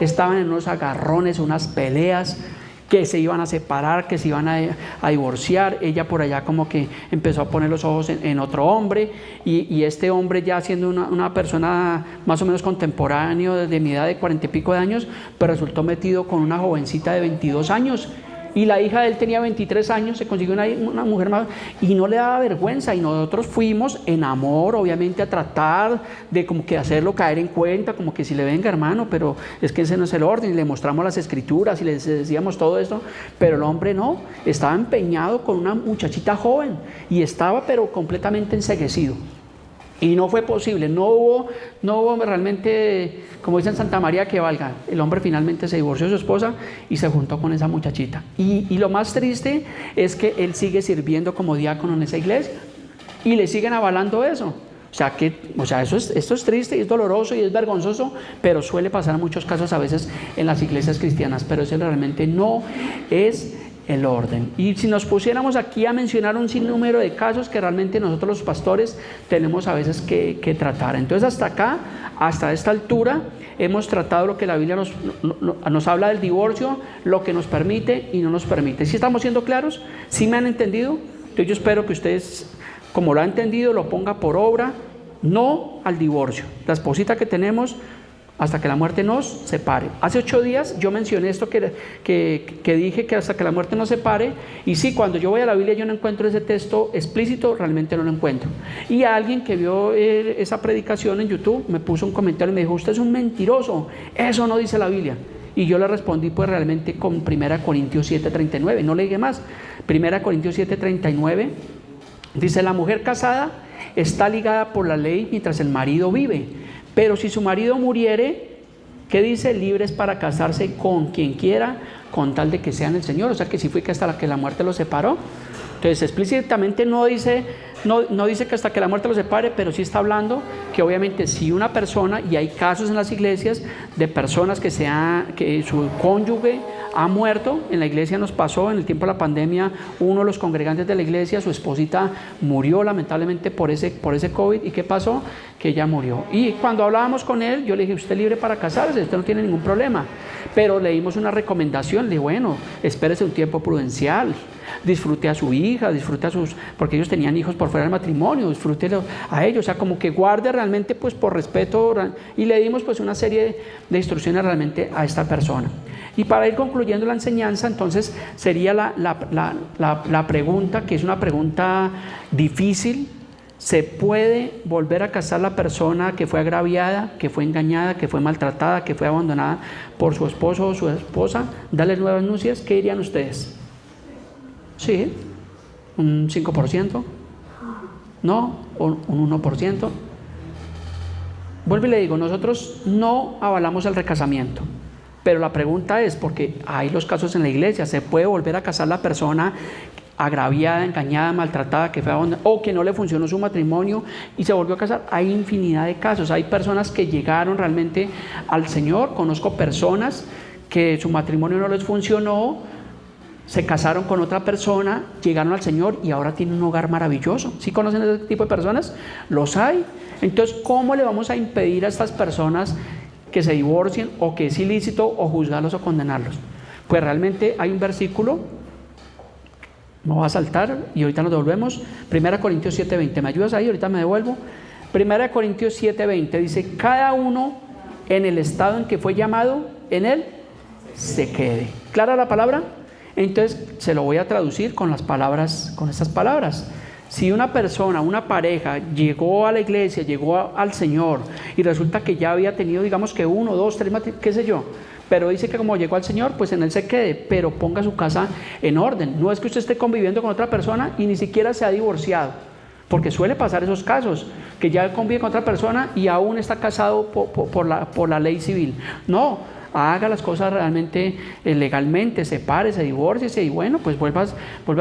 Estaban en unos agarrones, unas peleas, que se iban a separar, que se iban a divorciar. Ella por allá como que empezó a poner los ojos en otro hombre, y este hombre, ya siendo una persona más o menos contemporáneo de mi edad, de 40 y pico de años, pero resultó metido con una jovencita de 22 años. Y la hija de él tenía 23 años, se consiguió una mujer más y no le daba vergüenza. Y nosotros fuimos en amor, obviamente, a tratar de como que hacerlo caer en cuenta, como que si le venga, hermano, pero es que ese no es el orden. Y le mostramos las escrituras y le decíamos todo esto, pero el hombre no, estaba empeñado con una muchachita joven y estaba pero completamente enceguecido. Y no fue posible, no hubo realmente, como dicen Santa María, que valga. El hombre finalmente se divorció de su esposa y se juntó con esa muchachita. Y lo más triste es que él sigue sirviendo como diácono en esa iglesia y le siguen avalando eso. O sea, esto es triste y es doloroso y es vergonzoso, pero suele pasar en muchos casos a veces en las iglesias cristianas, pero eso realmente no es el orden. Y si nos pusiéramos aquí a mencionar un sinnúmero de casos que realmente nosotros los pastores tenemos a veces que tratar. Entonces hasta acá, hasta esta altura, hemos tratado lo que la Biblia nos habla del divorcio, lo que nos permite y no nos permite. ¿Sí estamos siendo claros? ¿Sí me han entendido? Entonces yo espero que ustedes, como lo han entendido, lo ponga por obra. No al divorcio. La esposita que tenemos, hasta que la muerte nos separe. Hace 8 días yo mencioné esto que dije que hasta que la muerte nos separe, y sí, cuando yo voy a la Biblia yo no encuentro ese texto explícito, realmente no lo encuentro. Y alguien que vio esa predicación en YouTube me puso un comentario y me dijo: usted es un mentiroso, eso no dice la Biblia. Y yo le respondí pues realmente con 1 Corintios 7:39, no le dije más. 1 Corintios 7:39 dice: la mujer casada está ligada por la ley mientras el marido vive. Pero si su marido muriere, ¿qué dice? Libres para casarse con quien quiera, con tal de que sean el Señor. O sea que sí fue que hasta que la muerte los separó. Entonces explícitamente no dice que hasta que la muerte los separe, pero sí está hablando que obviamente si una persona, y hay casos en las iglesias de personas que su cónyuge ha muerto. En la iglesia nos pasó en el tiempo de la pandemia, uno de los congregantes de la iglesia, su esposita murió lamentablemente por ese COVID. ¿Y qué pasó? Que ella murió. Y cuando hablábamos con él, yo le dije: usted es libre para casarse, usted no tiene ningún problema. Pero le dimos una recomendación, le dije: bueno, espérese un tiempo prudencial, disfrute a su hija, disfrute a porque ellos tenían hijos por fuera del matrimonio, disfrútelo a ellos, o sea, como que guarde realmente pues por respeto, y le dimos pues una serie de instrucciones realmente a esta persona. Y para ir concluyendo la enseñanza, entonces sería la pregunta, que es una pregunta difícil: ¿se puede volver a casar la persona que fue agraviada, que fue engañada, que fue maltratada, que fue abandonada por su esposo o su esposa? ¿Darle nuevas nupcias? ¿Qué dirían ustedes? Sí, un 5%, no, un 1%. Vuelvo y le digo, nosotros no avalamos el recasamiento, pero la pregunta es, porque hay los casos en la iglesia: ¿se puede volver a casar la persona agraviada, engañada, maltratada, que fue abandonada, o que no le funcionó su matrimonio y se volvió a casar? Hay infinidad de casos. Hay personas que llegaron realmente al Señor. Conozco personas que su matrimonio no les funcionó, se casaron con otra persona, llegaron al Señor y ahora tienen un hogar maravilloso. ¿Sí conocen ese tipo de personas? Los hay. Entonces, ¿cómo le vamos a impedir a estas personas que se divorcien, o que es ilícito, o juzgarlos o condenarlos? Pues realmente hay un versículo, me voy a saltar y ahorita nos devolvemos. 1 Corintios 7:20, ¿me ayudas ahí? Ahorita me devuelvo. 1 Corintios 7:20 dice: cada uno en el estado en que fue llamado, en él se quede. ¿Clara la palabra? Entonces se lo voy a traducir con estas palabras. Si una persona, una pareja, llegó a la iglesia, llegó al Señor, y resulta que ya había tenido, digamos que 1, 2, 3 matrimonios, qué sé yo, pero dice que como llegó al Señor, pues en él se quede, pero ponga su casa en orden. No es que usted esté conviviendo con otra persona y ni siquiera se ha divorciado, porque suele pasar esos casos, que ya convive con otra persona y aún está casado por la ley civil. No, haga las cosas realmente legalmente, sepárese, divórciese y bueno, pues vuelvas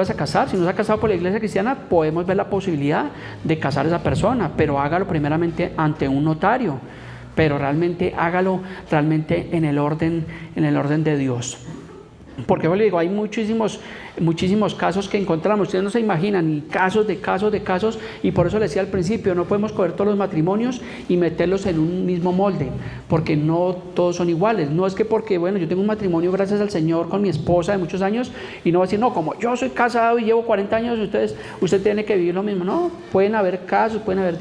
a casar. Si no se ha casado por la iglesia cristiana, podemos ver la posibilidad de casar a esa persona, pero hágalo primeramente ante un notario, pero realmente hágalo realmente en el orden de Dios. Porque yo le digo, hay muchísimos casos que encontramos, ustedes no se imaginan, y casos, y por eso les decía al principio, no podemos coger todos los matrimonios y meterlos en un mismo molde, porque no todos son iguales. No es que porque, bueno, yo tengo un matrimonio gracias al Señor con mi esposa de muchos años, y no va a decir, no, como yo soy casado y llevo 40 años, usted tiene que vivir lo mismo. No, pueden haber casos, pueden haber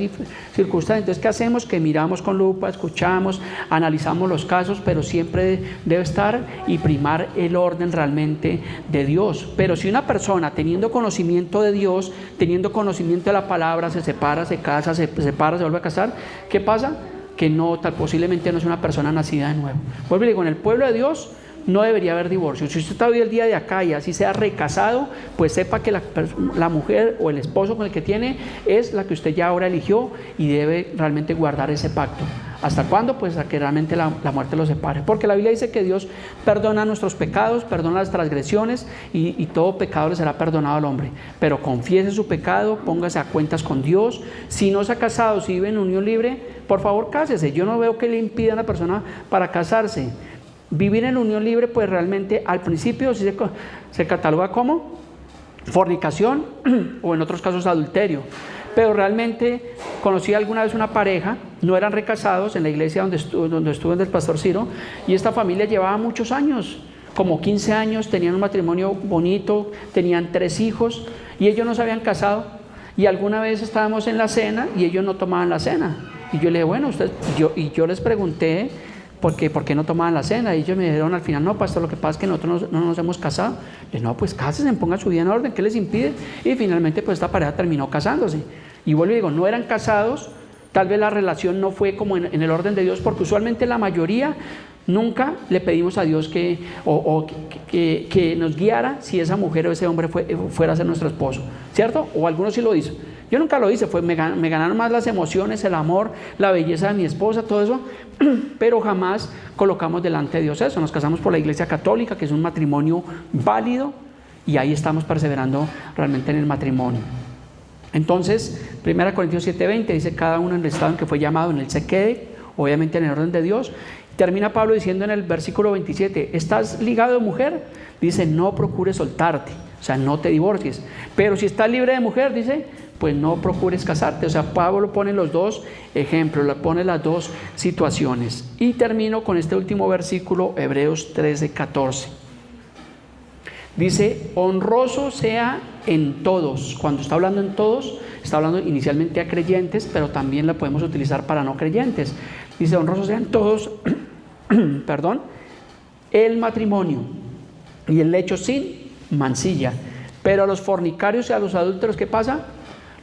circunstancias. Entonces, ¿qué hacemos? Que miramos con lupa, escuchamos, analizamos los casos, pero siempre debe estar y primar el orden realmente de Dios. Pero si una persona teniendo conocimiento de Dios, teniendo conocimiento de la palabra, se separa, se casa, se separa, se vuelve a casar, ¿qué pasa? Que no, tal posiblemente no es una persona nacida de nuevo. Vuelvo y digo, en el pueblo de Dios no debería haber divorcio. Si usted está hoy el día de acá y así sea recasado, pues sepa que la mujer o el esposo con el que tiene es la que usted ya ahora eligió y debe realmente guardar ese pacto. ¿Hasta cuándo? Pues a que realmente la muerte los separe. Porque la Biblia dice que Dios perdona nuestros pecados, perdona las transgresiones y todo pecado le será perdonado al hombre. Pero confiese su pecado, póngase a cuentas con Dios. Si no se ha casado, si vive en unión libre, por favor cásese. Yo no veo que le impida a una persona para casarse. Vivir en unión libre, pues realmente al principio sí se cataloga como fornicación o en otros casos adulterio. Pero realmente conocí alguna vez una pareja, no eran recasados, en la iglesia donde estuve del pastor Ciro, y esta familia llevaba muchos años, como 15 años, tenían un matrimonio bonito, tenían 3 hijos y ellos no se habían casado. Y alguna vez estábamos en la cena y ellos no tomaban la cena. Y yo le dije, bueno, yo les pregunté ¿por qué no tomaban la cena? Y ellos me dijeron al final, no, pastor, lo que pasa es que nosotros no nos hemos casado. Le dije, no, pues cásense, pongan su vida en orden, ¿qué les impide? Y finalmente pues esta pareja terminó casándose. Y vuelvo y digo, no eran casados, tal vez la relación no fue como en el orden de Dios, porque usualmente la mayoría nunca le pedimos a Dios que nos guiara si esa mujer o ese hombre fuera a ser nuestro esposo, ¿cierto? O algunos sí lo hizo. Yo nunca lo hice, me ganaron más las emociones, el amor, la belleza de mi esposa, todo eso, pero jamás colocamos delante de Dios eso. Nos casamos por la Iglesia Católica, que es un matrimonio válido, y ahí estamos perseverando realmente en el matrimonio. Entonces, 1 Corintios 7:20 dice, cada uno en el estado en que fue llamado, en él se quede, obviamente en el orden de Dios. Termina Pablo diciendo en el versículo 27, ¿estás ligado de mujer? Dice, no procures soltarte, o sea, no te divorcies. Pero si estás libre de mujer, dice, pues no procures casarte. O sea, Pablo pone los dos ejemplos, pone las dos situaciones. Y termino con este último versículo, Hebreos 13:14. Dice, honroso sea en todos. Cuando está hablando en todos, está hablando inicialmente a creyentes, pero también la podemos utilizar para no creyentes. Dice, honroso sea en todos, el matrimonio y el lecho sin mancilla. Pero a los fornicarios y a los adúlteros, ¿qué pasa?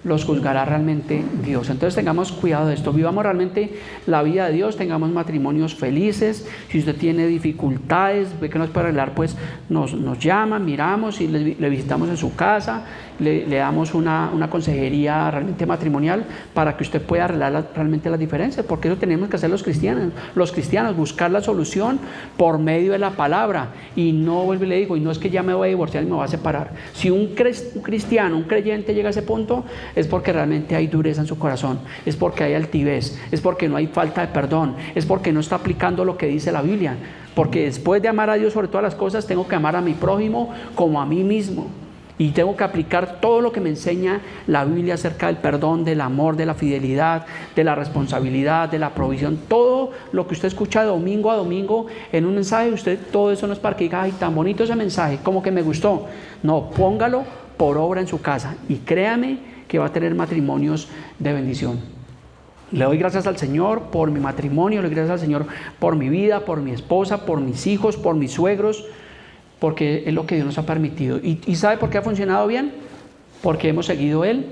Los juzgará realmente Dios. Entonces tengamos cuidado de esto, vivamos realmente la vida de Dios, tengamos matrimonios felices. Si usted tiene dificultades, ve que nos puede arreglar, pues nos llama, miramos y le visitamos en su casa, le damos una consejería realmente matrimonial para que usted pueda arreglar realmente las diferencias, porque eso tenemos que hacer los cristianos, buscar la solución por medio de la palabra. Y no, vuelvo y le digo, y no es que ya me voy a divorciar y me voy a separar. Si un cristiano, un creyente llega a ese punto, es porque realmente hay dureza en su corazón, es porque hay altivez, es porque no hay falta de perdón, es porque no está aplicando lo que dice la Biblia. Porque después de amar a Dios sobre todas las cosas, tengo que amar a mi prójimo como a mí mismo. Y tengo que aplicar todo lo que me enseña la Biblia acerca del perdón, del amor, de la fidelidad, de la responsabilidad, de la provisión. Todo lo que usted escucha de domingo a domingo en un mensaje, usted todo eso no es para que diga, ay, tan bonito ese mensaje, como que me gustó. No, póngalo por obra en su casa y créame que va a tener matrimonios de bendición. Le doy gracias al Señor por mi matrimonio, le doy gracias al Señor por mi vida, por mi esposa, por mis hijos, por mis suegros, porque es lo que Dios nos ha permitido. ¿Y sabe por qué ha funcionado bien? Porque hemos seguido el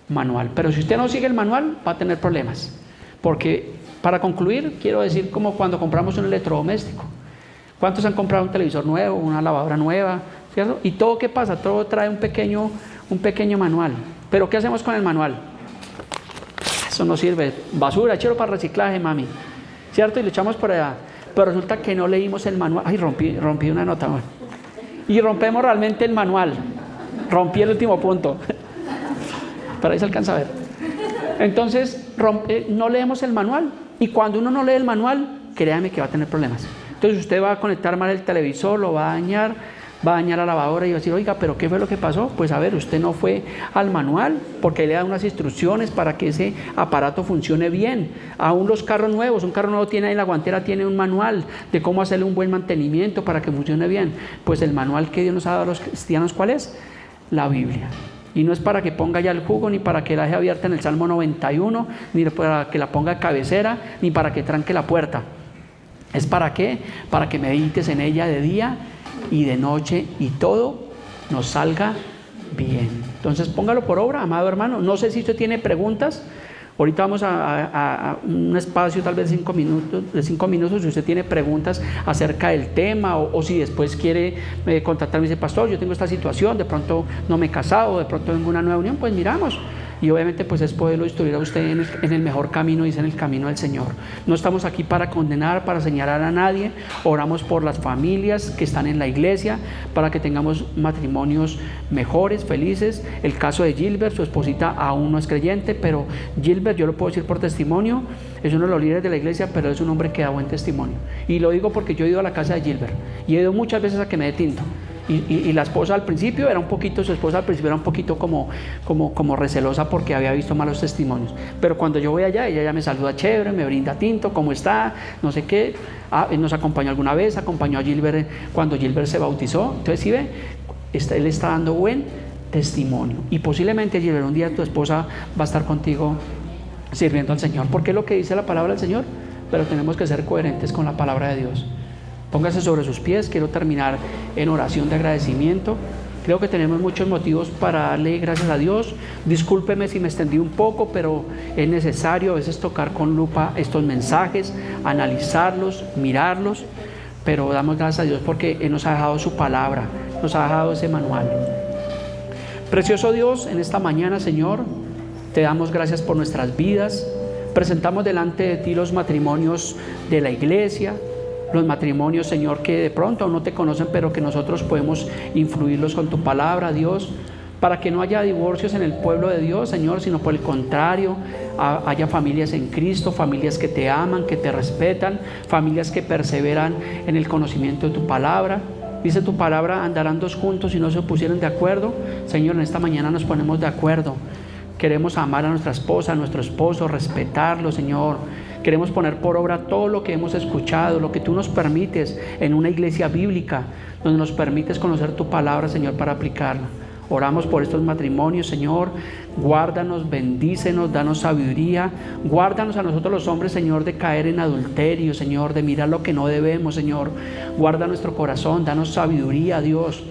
manual. Pero si usted no sigue el manual, va a tener problemas. Porque, para concluir, quiero decir como cuando compramos un electrodoméstico. ¿Cuántos han comprado un televisor nuevo, una lavadora nueva? ¿Cierto? Y todo, ¿qué pasa? Todo trae un pequeño manual. ¿Pero qué hacemos con el manual? Eso no sirve. Basura, échalo para reciclaje, mami. ¿Cierto? Y lo echamos por allá. pero resulta que no leímos el manual. Ay, rompí una nota. Y rompemos realmente el manual. Rompí el último punto. Pero ahí se alcanza a ver. Entonces, no leemos el manual. Y cuando uno no lee el manual, créame que va a tener problemas. Entonces usted va a conectar mal el televisor, lo va a dañar a la lavadora y va a decir, oiga, pero ¿qué fue lo que pasó? Pues a ver, usted no fue al manual, porque ahí le dan unas instrucciones para que ese aparato funcione bien. Aún los carros nuevos, un carro nuevo tiene ahí en la guantera, tiene un manual de cómo hacerle un buen mantenimiento para que funcione bien. Pues el manual que Dios nos ha dado a los cristianos, ¿cuál es? La Biblia. Y no es para que ponga ya el jugo, ni para que la deje abierta en el Salmo 91, ni para que la ponga de cabecera, ni para que tranque la puerta. ¿Es para qué? Para que medites en ella de día y de noche y todo nos salga bien. Entonces póngalo por obra, amado hermano. No sé si usted tiene preguntas. Ahorita vamos a un espacio tal vez de 5 minutos, si usted tiene preguntas acerca del tema o si después quiere contactarme y dice, pastor, yo tengo esta situación, de pronto no me he casado, de pronto vengo a una nueva unión, pues miramos. Y obviamente pues es poderlo instruir a usted en el mejor camino, y es en el camino del Señor. No estamos aquí para condenar, para señalar a nadie. Oramos por las familias que están en la iglesia, para que tengamos matrimonios mejores, felices. El caso de Gilbert, su esposita aún no es creyente, pero Gilbert, yo lo puedo decir por testimonio, es uno de los líderes de la iglesia, pero es un hombre que da buen testimonio. Y lo digo porque yo he ido a la casa de Gilbert y he ido muchas veces a que me dé tinto. Y la esposa al principio era un poquito, como recelosa porque había visto malos testimonios. Pero cuando yo voy allá, ella ya me saluda chévere, me brinda tinto, ¿cómo está? No sé qué. Nos acompañó alguna vez, acompañó a Gilbert cuando Gilbert se bautizó. Entonces, ¿sí ve? Él está dando buen testimonio. Y posiblemente, Gilbert, un día tu esposa va a estar contigo sirviendo al Señor. Porque es lo que dice la palabra del Señor. Pero tenemos que ser coherentes con la palabra de Dios. Póngase sobre sus pies. Quiero terminar en oración de agradecimiento. Creo que tenemos muchos motivos para darle gracias a Dios. Discúlpeme si me extendí un poco, pero es necesario a veces tocar con lupa estos mensajes, analizarlos, mirarlos. Pero damos gracias a Dios porque Él nos ha dejado su palabra, nos ha dejado ese manual. Precioso Dios, en esta mañana, Señor, te damos gracias por nuestras vidas. Presentamos delante de ti los matrimonios de la iglesia, los matrimonios, Señor, que de pronto aún no te conocen, pero que nosotros podemos influirlos con tu palabra, Dios, para que no haya divorcios en el pueblo de Dios, Señor, sino por el contrario, haya familias en Cristo, familias que te aman, que te respetan, familias que perseveran en el conocimiento de tu palabra. Dice tu palabra, andarán dos juntos y no se pusieron de acuerdo. Señor, en esta mañana nos ponemos de acuerdo. Queremos amar a nuestra esposa, a nuestro esposo, respetarlo, Señor. Queremos poner por obra todo lo que hemos escuchado, lo que tú nos permites en una iglesia bíblica, donde nos permites conocer tu palabra, Señor, para aplicarla. Oramos por estos matrimonios, Señor. Guárdanos, bendícenos, danos sabiduría. Guárdanos a nosotros los hombres, Señor, de caer en adulterio, Señor, de mirar lo que no debemos, Señor. Guarda nuestro corazón, danos sabiduría, Dios,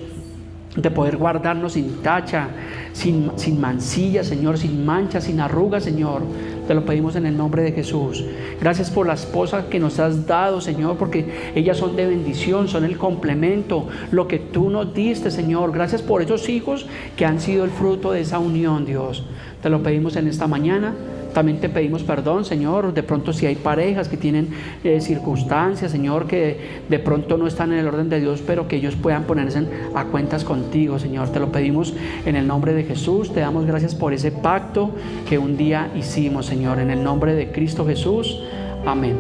de poder guardarnos sin tacha, sin mancilla, Señor, sin mancha, sin arrugas, Señor. Te lo pedimos en el nombre de Jesús. Gracias por la esposa que nos has dado, Señor, porque ellas son de bendición, son el complemento, lo que tú nos diste, Señor. Gracias por esos hijos que han sido el fruto de esa unión, Dios. Te lo pedimos en esta mañana. También te pedimos perdón, Señor, de pronto si hay parejas que tienen circunstancias, Señor, que de pronto no están en el orden de Dios, pero que ellos puedan ponerse a cuentas contigo, Señor. Te lo pedimos en el nombre de Jesús. Te damos gracias por ese pacto que un día hicimos, Señor, en el nombre de Cristo Jesús. Amén.